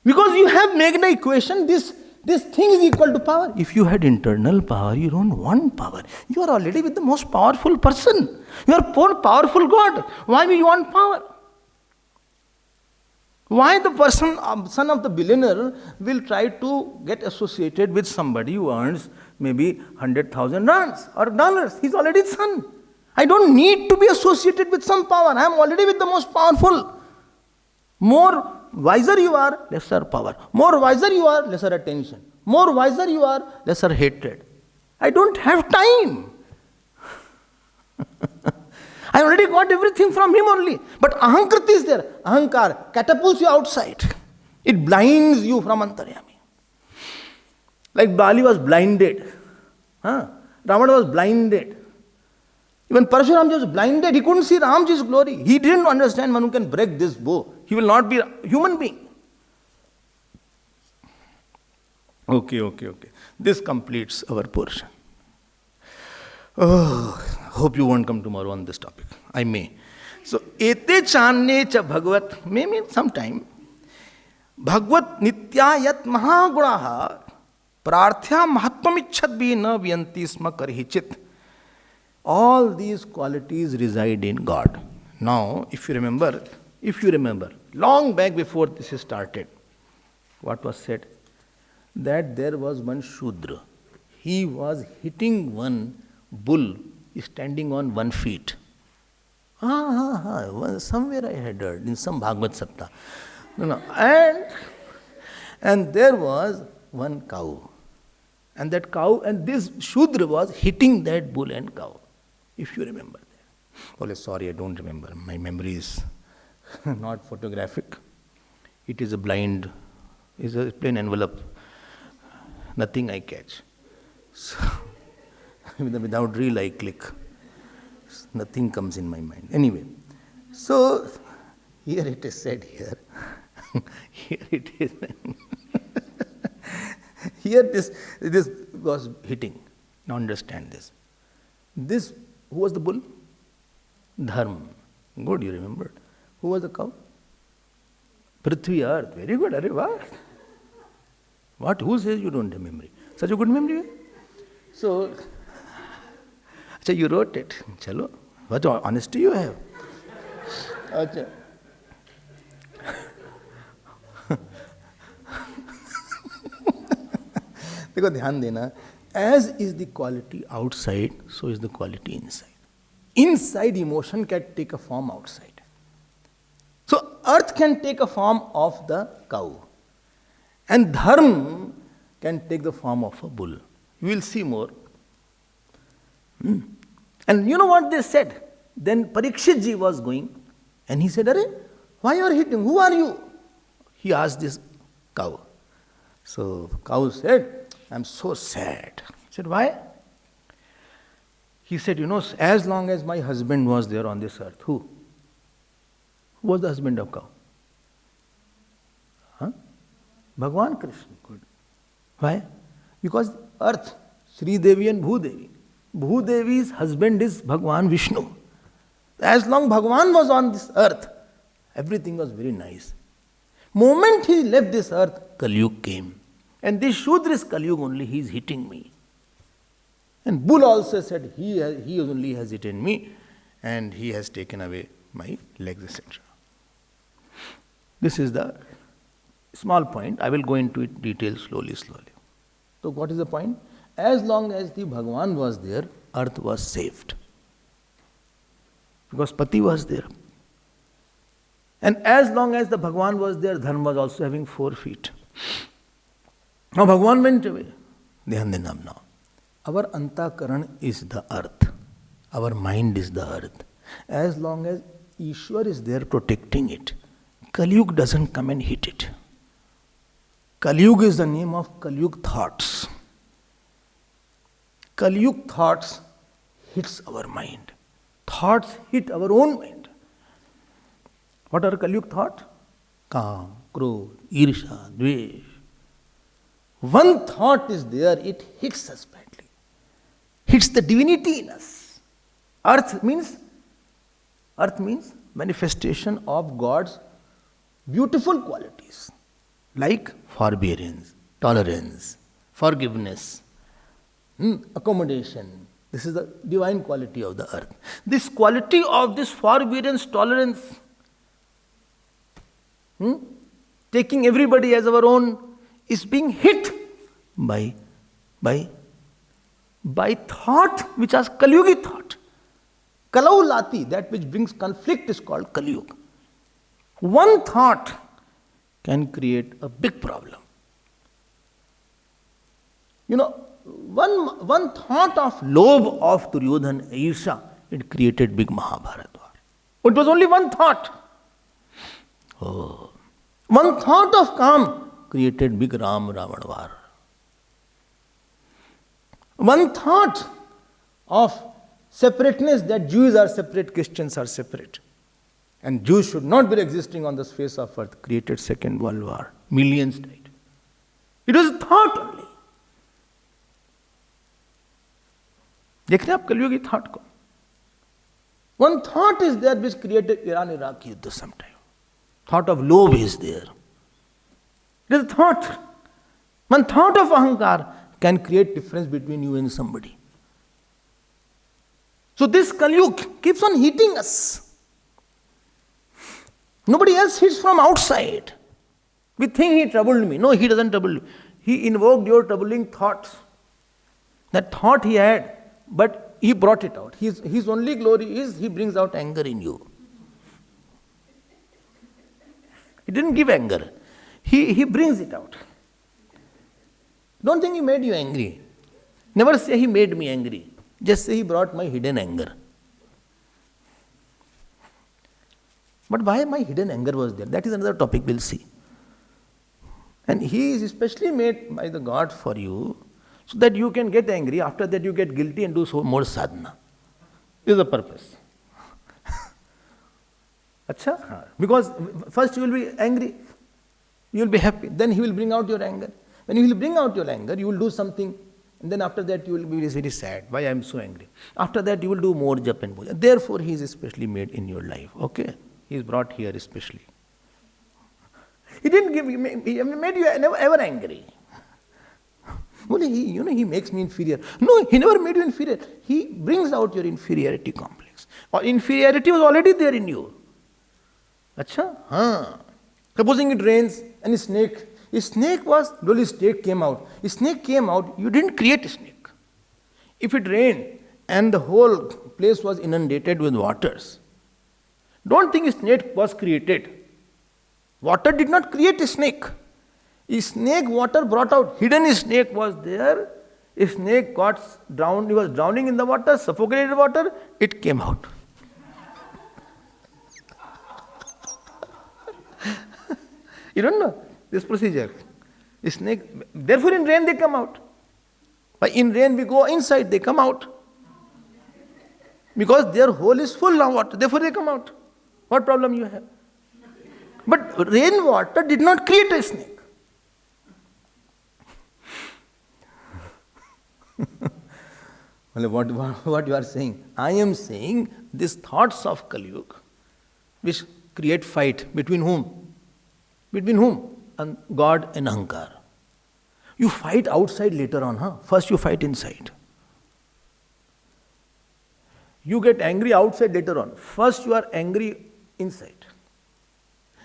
Because you have made an equation, this thing is equal to power. If you had internal power, you don't want power. You are already with the most powerful person. You are more powerful God. Why do you want power? Why the person, son of the billionaire, will try to get associated with somebody who earns maybe 100,000 rands or dollars? He's already son. I don't need to be associated with some power. I am already with the most powerful. More wiser you are, lesser power. More wiser you are, lesser attention. More wiser you are, lesser hatred. I don't have time. I already got everything from him only. But ahankriti is there. Ahankar catapults you outside. It blinds you from antaryami. Like Bali was blinded. Ravana was blinded. Even Parashuramji was blinded. He couldn't see Ramji's glory. He didn't understand one who can break this bow. He will not be a human being. Okay. This completes our portion. Oh, hope you won't come tomorrow on this topic. I may. So, ete channe cha bhagavat, may mean sometime. Bhagavat nitya yat mahagunaha prarthya mahatmamichhadvi na vyanti sma karhichit. All these qualities reside in God. Now, if you remember, long back before this started, what was said? That there was one Shudra. He was hitting one bull standing on 1 foot. Somewhere I had heard, in some Bhagavad Sapta. And there was one cow. And that cow, and this Shudra was hitting that bull and cow, if you remember that. Oh, sorry, I don't remember. My memory is not photographic. It is a blind, it's a plain envelope. Nothing I catch. So, without reel I click. Nothing comes in my mind. Anyway, so here it is said here. Here it is. Here this was hitting. Now understand this. This, who was the bull? Dharma. Good, you remembered. Who was the cow? Prithvi, earth. Very good. Arre, what? What? Who says you don't have memory? Such a good memory? So, you wrote it. Chalo. What honesty you have? Achha. देखो ध्यान देना, as is the quality outside, so is the quality inside. Inside emotion can take a form outside. So earth can take a form of the cow, and dharma can take the form of a bull. You will see more. And you know what they said? Then Parikshit ji was going, and he said, "Arey, why you are hitting? Who are you?" He asked this cow. So cow said, "I'm so sad." He said, "Why?" He said, as long as my husband was there on this earth, who? Who was the husband of cow? Huh? Bhagavan Krishna. Good. Why? Because earth, Sri Devi and Bhudevi. Bhudevi's husband is Bhagavan Vishnu. As long Bhagavan was on this earth, everything was very nice. Moment he left this earth, Kali Yuga came. And this Shudra is Kali Yuga only, he is hitting me. And Bull also said, he only has eaten me, and he has taken away my legs, etc. This is the small point. I will go into it detail slowly. So what is the point? As long as the Bhagavan was there, earth was saved. Because Pati was there. And as long as the Bhagavan was there, Dharma was also having 4 feet. Now Bhagavan went away. Dhyan dena now. Our antakaran is the earth. Our mind is the earth. As long as Ishwar is there protecting it, Kali Yuga doesn't come and hit it. Kali Yuga is the name of Kali Yuga thoughts. Kali Yuga thoughts hits our mind. Thoughts hit our own mind. What are Kali Yuga thoughts? Kam, Krodh, Irsha, Dvesh. One thought is there, it hits us badly. Hits the divinity in us. Earth means manifestation of God's beautiful qualities, like forbearance, tolerance, forgiveness, accommodation. This is the divine quality of the earth. This quality of this forbearance, tolerance, taking everybody as our own, is being hit by thought, which is Kali Yuga thought. Kalau lati, that which brings conflict, is called Kali Yuga. One thought can create a big problem. One thought of lobe of Duryodhana, Irsha, it created big Mahabharata war. It was only one thought. One thought of Kam created big Ram-Ravana war. One thought of separateness, that Jews are separate, Christians are separate, and Jews should not be existing on the face of earth, created Second World War. Millions died. It was a thought only. देख रहे हैं आप कलियुगी thought को? One thought is there which created Iran-Iraq Yuddha sometime. Thought of lobe is there. It is a thought. One thought of ahankar can create difference between you and somebody. So this Kali Yuga keeps on hitting us. Nobody else hits from outside. We think he troubled me. No, he doesn't trouble you. He invoked your troubling thoughts. That thought he had, but he brought it out. His only glory is he brings out anger in you. He didn't give anger. He brings it out. Don't think he made you angry. Never say he made me angry. Just say he brought my hidden anger. But why my hidden anger was there? That is another topic we'll see. And he is especially made by the God for you, so that you can get angry. After that you get guilty and do so more sadhana. This is the purpose. Achha? Because first you will be angry, you will be happy. Then he will bring out your anger. When he will bring out your anger, you will do something. And then after that you will be very sad. Why I am so angry? After that you will do more jap and puja. Therefore he is especially made in your life. Okay? He is brought here especially. He didn't give, he made you ever angry. Only he makes me inferior. No, he never made you inferior. He brings out your inferiority complex. Or inferiority was already there in you. Achha? Haan. Supposing it rains and a snake was, really snake came out. A snake came out, you didn't create a snake. If it rained and the whole place was inundated with waters, don't think a snake was created. Water did not create a snake. A snake water brought out. Hidden snake was there. A snake got drowned. He was drowning in the water, suffocated water. It came out. You don't know this procedure. A snake. Therefore, in rain they come out. But in rain we go inside. They come out because their hole is full of water. Therefore, they come out. What problem you have? But rainwater did not create a snake. What you are saying? I am saying these thoughts of Kali Yuga, which create fight between whom? Between whom? And God and Ahankar. You fight outside later on, huh? First you fight inside. You get angry outside later on. First you are angry inside.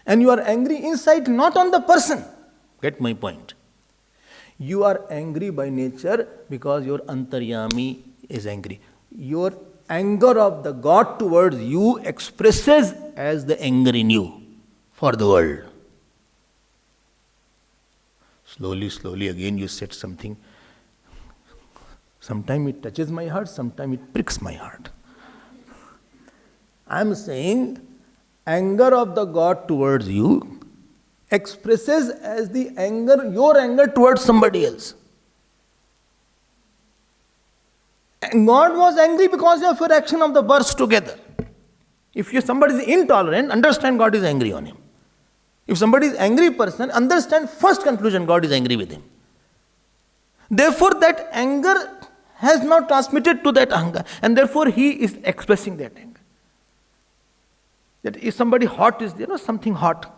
And you are angry inside, not on the person. Get my point. You are angry by nature because your antaryami is angry. Your anger of the God towards you expresses as the anger in you for the world. Slowly again you said something. Sometimes it touches my heart, sometimes it pricks my heart. I am saying anger of the God towards you expresses as the anger, your anger towards somebody else. And God was angry because of your action of the births together. If somebody is intolerant, understand God is angry on him. If somebody is angry person, understand first conclusion, God is angry with him. Therefore that anger has not transmitted to that anger, and therefore he is expressing that anger. That if somebody hot is there, something hot.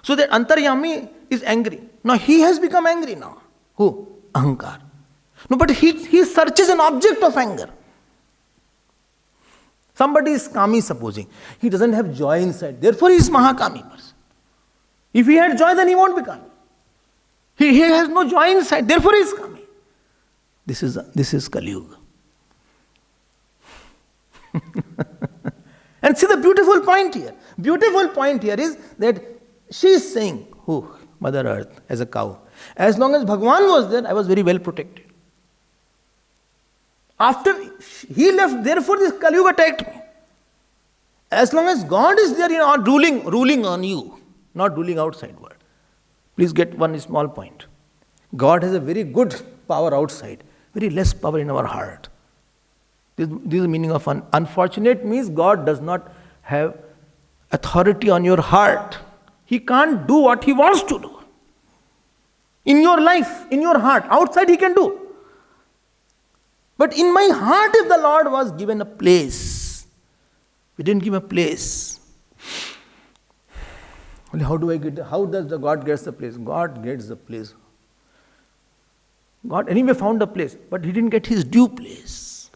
So that antaryami is angry. Now he has become angry now. Who? Ahankar. No, but he searches an object of anger. Somebody is kami, supposing. He doesn't have joy inside. Therefore he is mahakami person. If he had joy, then he won't be kami. He has no joy inside. Therefore he is kami. This is Kali Yuga. And see the beautiful point here. Beautiful point here is that she is saying, who? Mother Earth, as a cow. As long as Bhagavan was there, I was very well protected. After he left, therefore this Kali Yuga attacked me. As long as God is there, ruling on you, not ruling outside world. Please get one small point. God has a very good power outside, very less power in our heart. This is the meaning of unfortunate means God does not have authority on your heart. He can't do what he wants to do. In your life, in your heart, outside he can do. But in my heart, if the Lord was given a place, we didn't give a place. How does the God gets the place? God gets the place. God anyway found a place, but he didn't get his due place.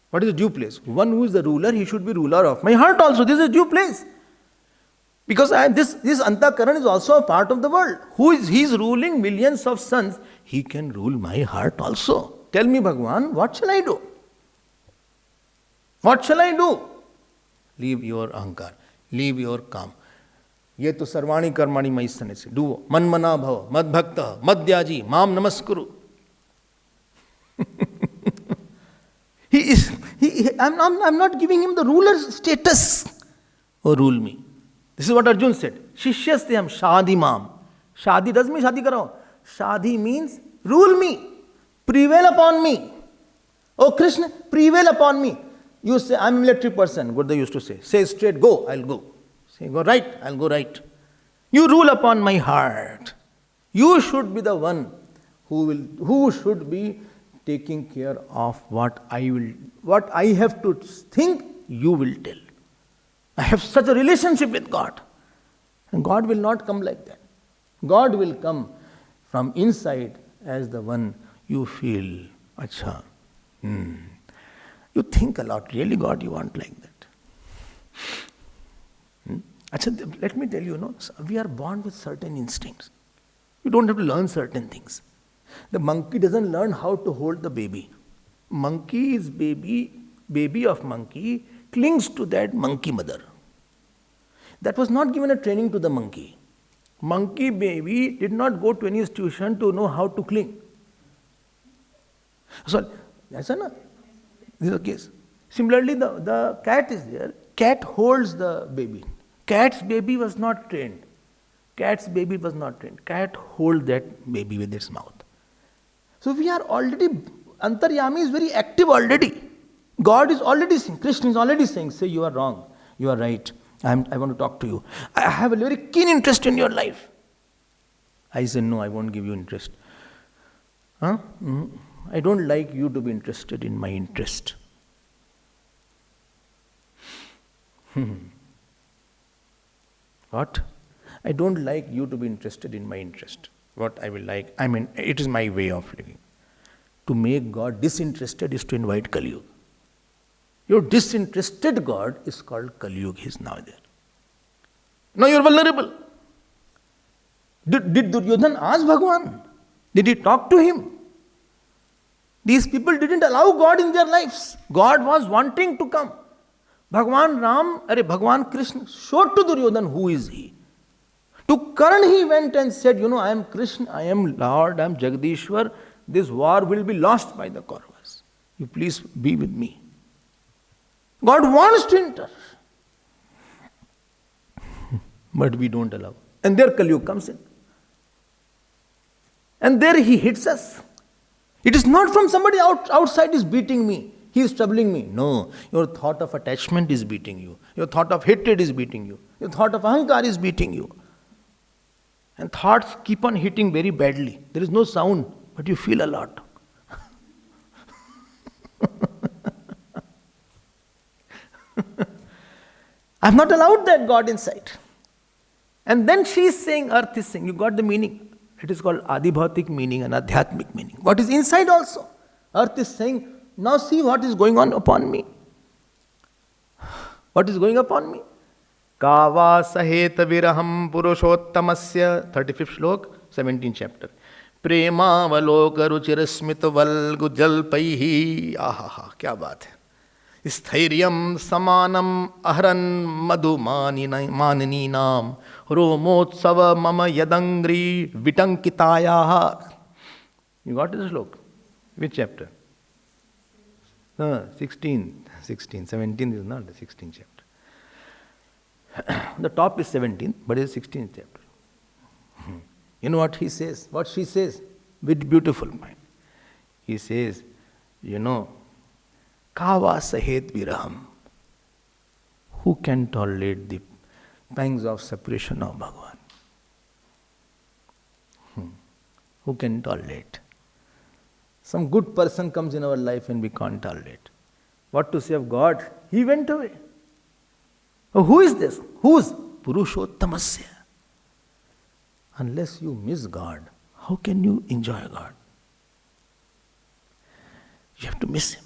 What is the due place? One who is the ruler, he should be ruler of my heart also. This is a due place. Because this Antakaran is also a part of the world. He is ruling millions of sons. He can rule my heart also. Tell me, Bhagavan, what shall I do? What shall I do? Leave your ahankar. Leave your kam. Ye to sarvani karmani maisane se. Do. Manmana bhava. Mad bhakta. Madhyaji. Mam namaskuru. I'm not giving him the ruler status. Oh, rule me. This is what Arjun said. Shishyastayam shadi mam. Shadi doesn't mean shadi karao. Shadi means rule me. Prevail upon me. Oh Krishna, prevail upon me. You say, I'm a military person. What they used to say. Say straight, go, I'll go. Say go right, I'll go right. You rule upon my heart. You should be the one who should be taking care of what I have to think, you will tell. I have such a relationship with God. And God will not come like that. God will come from inside as the one you feel. Acha. You think a lot. Really, God, you want like that. Acha, let me tell you, we are born with certain instincts. You don't have to learn certain things. The monkey doesn't learn how to hold the baby. Baby of monkey clings to that monkey mother. That was not given a training to the monkey. Monkey baby did not go to any institution to know how to cling. So, that's enough. This is the case. Similarly, the cat is there. Cat holds the baby. Cat's baby was not trained. Cat holds that baby with its mouth. So we are already, Antaryami is very active already. God is already saying, Krishna is already saying, say you are wrong, you are right. I want to talk to you. I have a very keen interest in your life. I say, no, I won't give you interest. I don't like you to be interested in my interest. What? I don't like you to be interested in my interest. What I will like, it is my way of living. To make God disinterested is to invite Kali Yuga. Your disinterested God is called Kali Yuga. He is now there. Now you are vulnerable. Did Duryodhana ask Bhagavan? Did he talk to him? These people didn't allow God in their lives. God was wanting to come. Bhagavan Krishna showed to Duryodhana who is he. To Karna he went and said, I am Krishna, I am Lord, I am Jagadishwar. This war will be lost by the Kauravas. You please be with me. God wants to enter. But we don't allow. And there Kali Yuga comes in. And there he hits us. It is not from somebody outside is beating me. He is troubling me. No. Your thought of attachment is beating you. Your thought of hatred is beating you. Your thought of ahankar is beating you. And thoughts keep on hitting very badly. There is no sound, but you feel a lot. I have not allowed that God inside. And then she is saying, earth is saying, you got the meaning. It is called adhibhautik meaning and adhyatmic meaning. What is inside also? Earth is saying, now see what is going on upon me. What is going upon me? Kava saheta viraham purushottamasya, 35th shlok, 17th chapter. Prema valoka ruchirasmita valgu jalpaihi. Ahaha, kya baat hai. Sthairyam samanam ahran madhumaninam romotsava mama yadangri vitankitayaha. You got this shlok? Which chapter? 16, 17 is not the 16th chapter. The top is 17th, but it is 16th chapter. You know what he says? What she says? With beautiful mind. He says, Kava sahet viraham. Who can tolerate the pangs of separation of Bhagavan? Who can tolerate? Some good person comes in our life and we can't tolerate. What to say of God? He went away. Oh, who is this? Who's? Purushottamasya. Unless you miss God, how can you enjoy God? You have to miss Him.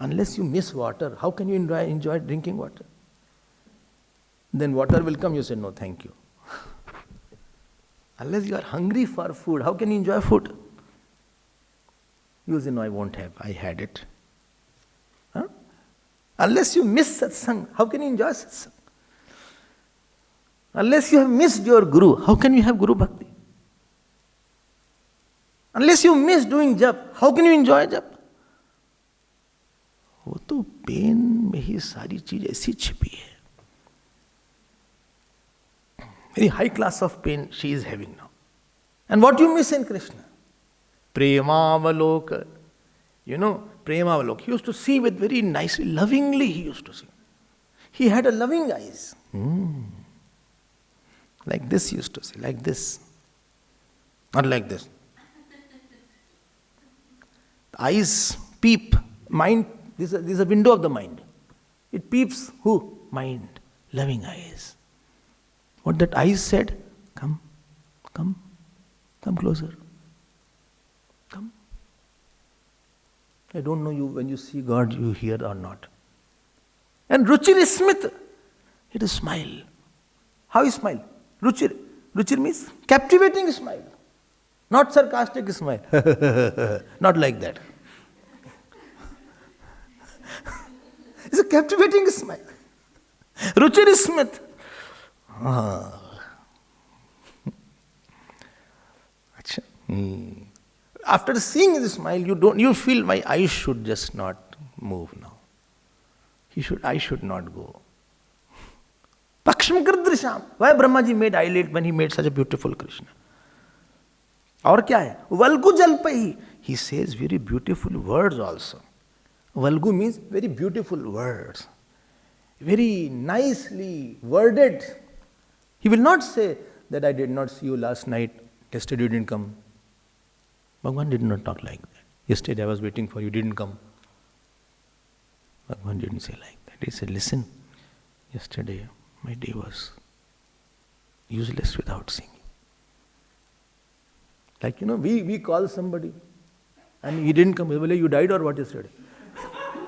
Unless you miss water, how can you enjoy drinking water? Then water will come, you say, no, thank you. Unless you are hungry for food, how can you enjoy food? You say, no, I won't have. I had it. Huh? Unless you miss satsang, how can you enjoy satsang? Unless you have missed your guru, how can you have guru bhakti? Unless you miss doing jap, how can you enjoy jap? तो pen में ही सारी चीज ऐसी छिपी है. Very high class of pain she is having now. And what you miss in Krishna? Premavalok. You know, Premavalok. He used to see with very nicely, lovingly he used to see. He had a loving eyes. Like this he used to see, like this. Not like this. Eyes peep. Mind, this is a window of the mind. It peeps who? Mind. Loving eyes. What that eyes said? Come closer. Come. I don't know you, when you see God, you hear or not. And Ruchir Smith, it is smile. How is smile? Ruchir. Ruchir means captivating smile. Not sarcastic smile. Not like that. It's a captivating smile. Ruchir Smith. After seeing this smile, you feel my eyes should just not move now. I should not go. Paksham Kardrisham. Why Brahmaji made eyelid when he made such a beautiful Krishna? Aur kya hai? Valgu Jalpai. He says very beautiful words also. Valgu means very beautiful words. Very nicely worded. He will not say that I did not see you last night, yesterday you didn't come. Bhagavan did not talk like that. Yesterday I was waiting for you, didn't come. Bhagavan didn't say like that. He said, listen, yesterday my day was useless without seeing you. Like, we call somebody and he didn't come. Well, you died or what yesterday?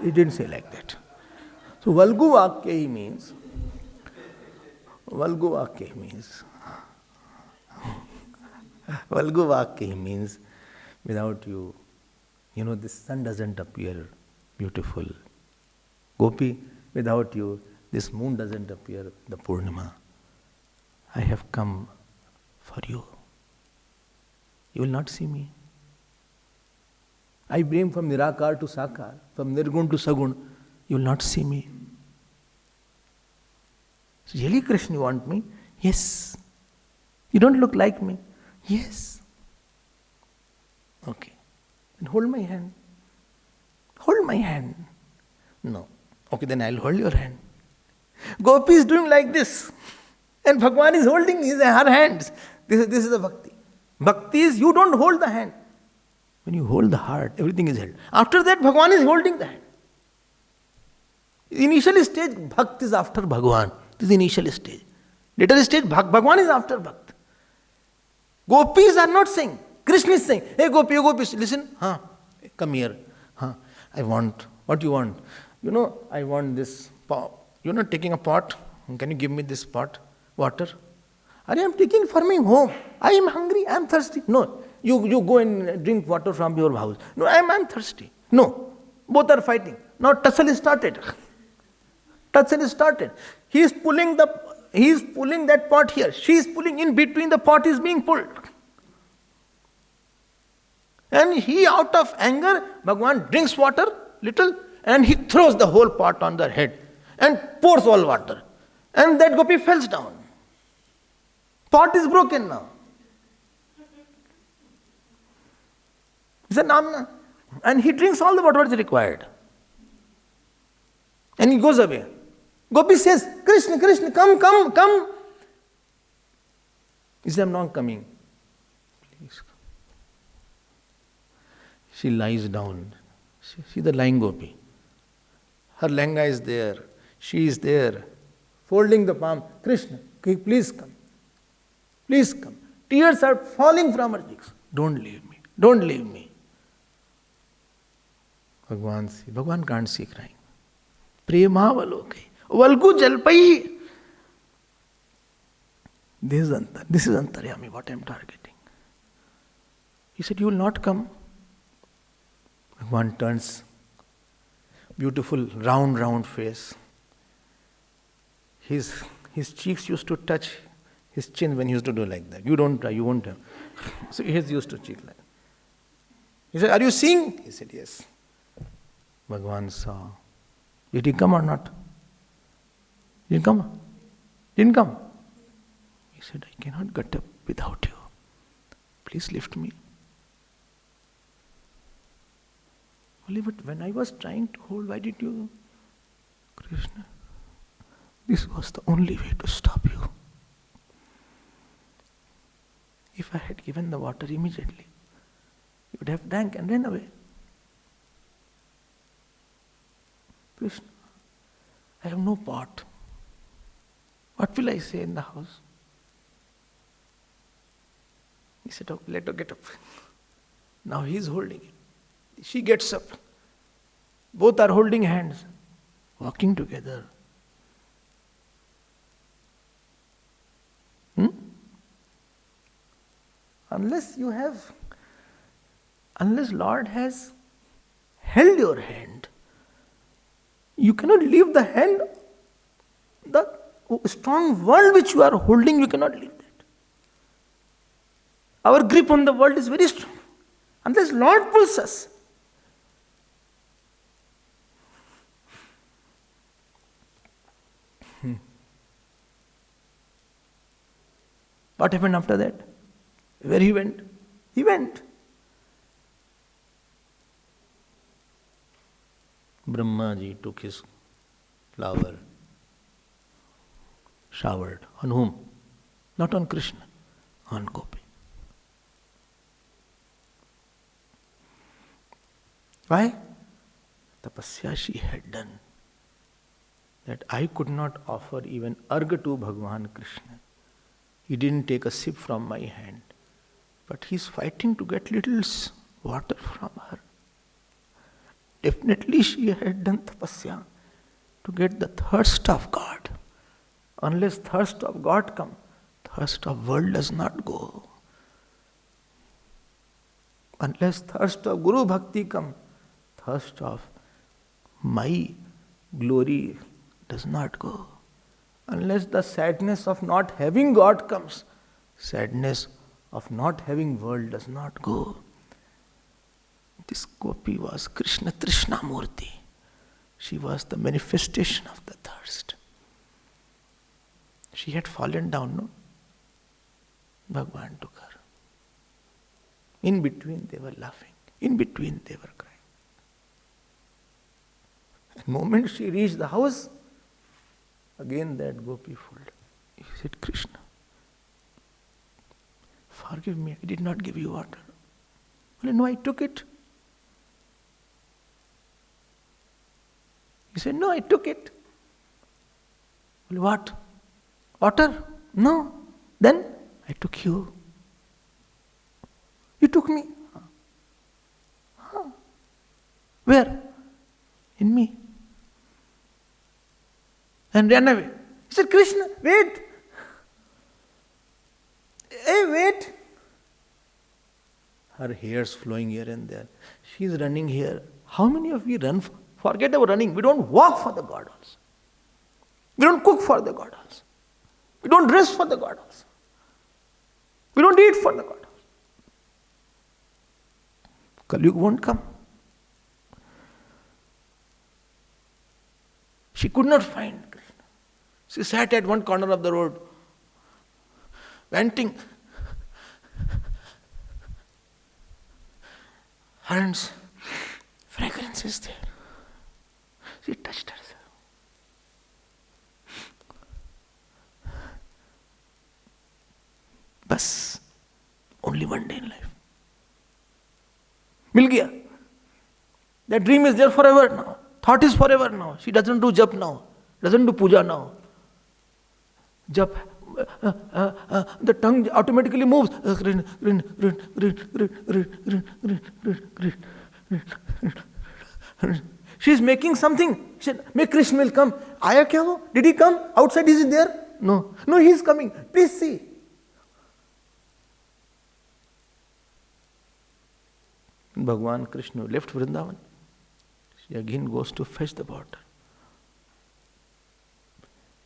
He didn't say like that. So Valgu Vakya means without you, this sun doesn't appear beautiful. Gopi, without you, this moon doesn't appear, the Purnima. I have come for you. You will not see me. I bring from Nirakar to Sakar, from Nirgun to Sagun. You will not see me. So, really, Krishna, you want me? Yes. You don't look like me? Yes. Okay. Then hold my hand. Hold my hand. No. Okay, then I'll hold your hand. Gopi is doing like this. And Bhagavan is holding her hands. This is the bhakti. Bhakti is you don't hold the hand. When you hold the heart, everything is held. After that, Bhagavan is holding the hand. Initial stage, Bhakt is after Bhagavan. This is the initial stage. Later stage, Bhagavan is after Bhakt. Gopis are not saying. Krishna is saying, hey Gopi, listen. Come here. I want, what you want? I want this pot. Taking a pot. Can you give me this pot? Water. I am taking for me home. I am hungry, I am thirsty. No, you go and drink water from your house. No, I am thirsty. No, both are fighting. Now tussle is started. He is pulling that pot here. She is pulling in between, the pot is being pulled. And he, out of anger, Bhagavan drinks water little and he throws the whole pot on their head and pours all water. And that Gopi falls down. Pot is broken now. He said, Namna. And he drinks all the water that is required. And he goes away. Gopi says, Krishna, come. He says, I'm not coming. Please come. She lies down. See the lying Gopi. Her langa is there. She is there. Folding the palm. Krishna, please come. Please come. Tears are falling from her cheeks. Don't leave me. Bhagavan can't see crying. Premavalokai. Valgu Jalpai. This is Antaryami, what I am targeting. He said, you will not come. Bhagavan turns, beautiful round face. His cheeks used to touch his chin when he used to do like that. You don't try, you won't have. So he used to cheek like that. He said, are you seeing? He said, yes. Bhagavan saw. Did he come or not? Didn't come? Didn't come? He said, I cannot get up without you. Please lift me. Only but when I was trying to hold, why did you? Krishna, this was the only way to stop you. If I had given the water immediately, you would have drank and ran away. Krishna, I have no pot. What will I say in the house? He said, oh, let her get up. Now he is holding it. She gets up. Both are holding hands, walking together. Unless Lord has held your hand, you cannot leave the hand, the strong world which you are holding, you cannot leave that. Our grip on the world is very strong. Unless Lord pulls us. What happened after that? Where he went? He went. Brahmaji took his flower, showered. On whom? Not on Krishna, on Gopi. Why? Tapasya she had done. That I could not offer even arga to Bhagavan Krishna. He didn't take a sip from my hand. But he's fighting to get little water from her. Definitely she had done tapasya to get the thirst of God. Unless thirst of God come, thirst of world does not go. Unless thirst of Guru Bhakti come, thirst of my glory does not go. Unless the sadness of not having God comes, sadness of not having world does not go. This Gopi was Krishna Trishna Murti. She was the manifestation of the thirst. She had fallen down, no? Bhagavan took her. In between they were laughing. In between they were crying. The moment she reached the house, again that Gopi folded. He said, Krishna, forgive me, I did not give you water. Well, no, I took it. He said, no, I took it. Well, what? Water? No. Then I took you. You took me. Huh. Where? In me. And ran away. He said, Krishna, wait. Hey, wait. Her hairs flowing here and there. She is running here. How many of you run? Forget about running. We don't walk for the God also. We don't cook for the God also. We don't dress for the God also. We don't eat for the God also. Kali Yuga won't come. She could not find Krishna. She sat at one corner of the road, panting. Hands, fragrance is there. She touched herself. Bas, only one day in life. Mil gaya. That dream is there forever now. Thought is forever now. She doesn't do jap now. Doesn't do puja now. Jap, the tongue automatically moves. She is making something. She said, may Krishna will come. Aya kya ho? Did he come? Outside is he there? No. No, he is coming. Please see. Bhagavan Krishna left Vrindavan. She again goes to fetch the water.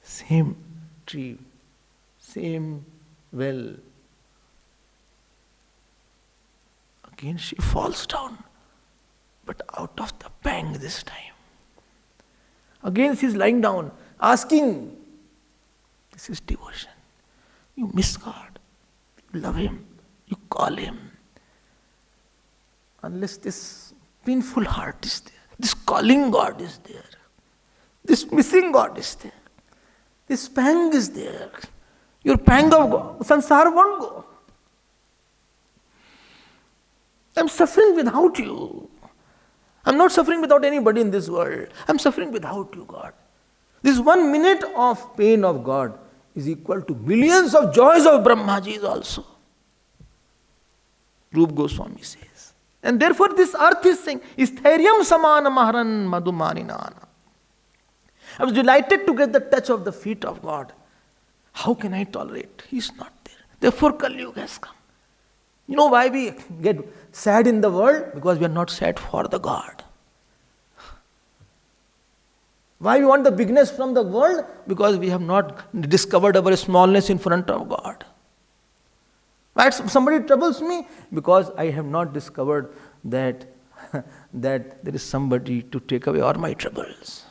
Same tree, same well. Again she falls down, but out of the bang this time. Again she is lying down, asking. This is devotion. You miss God. You love Him. You call Him. Unless this painful heart is there, this calling God is there, this missing God is there, this pang is there, your pang of God, sansar won't go. I'm suffering without you. I'm not suffering without anybody in this world. I'm suffering without you, God. This 1 minute of pain of God is equal to millions of joys of Brahmajis also. Rup Goswami says. And therefore this earth is saying, Isthairyam samana maharan madhumaninana. I was delighted to get the touch of the feet of God. How can I tolerate? He is not there. Therefore Kali Yuga has come. You know why we get sad in the world? Because we are not sad for the God. Why we want the bigness from the world? Because we have not discovered our smallness in front of God. Why somebody troubles me? Because I have not discovered that there is somebody to take away all my troubles.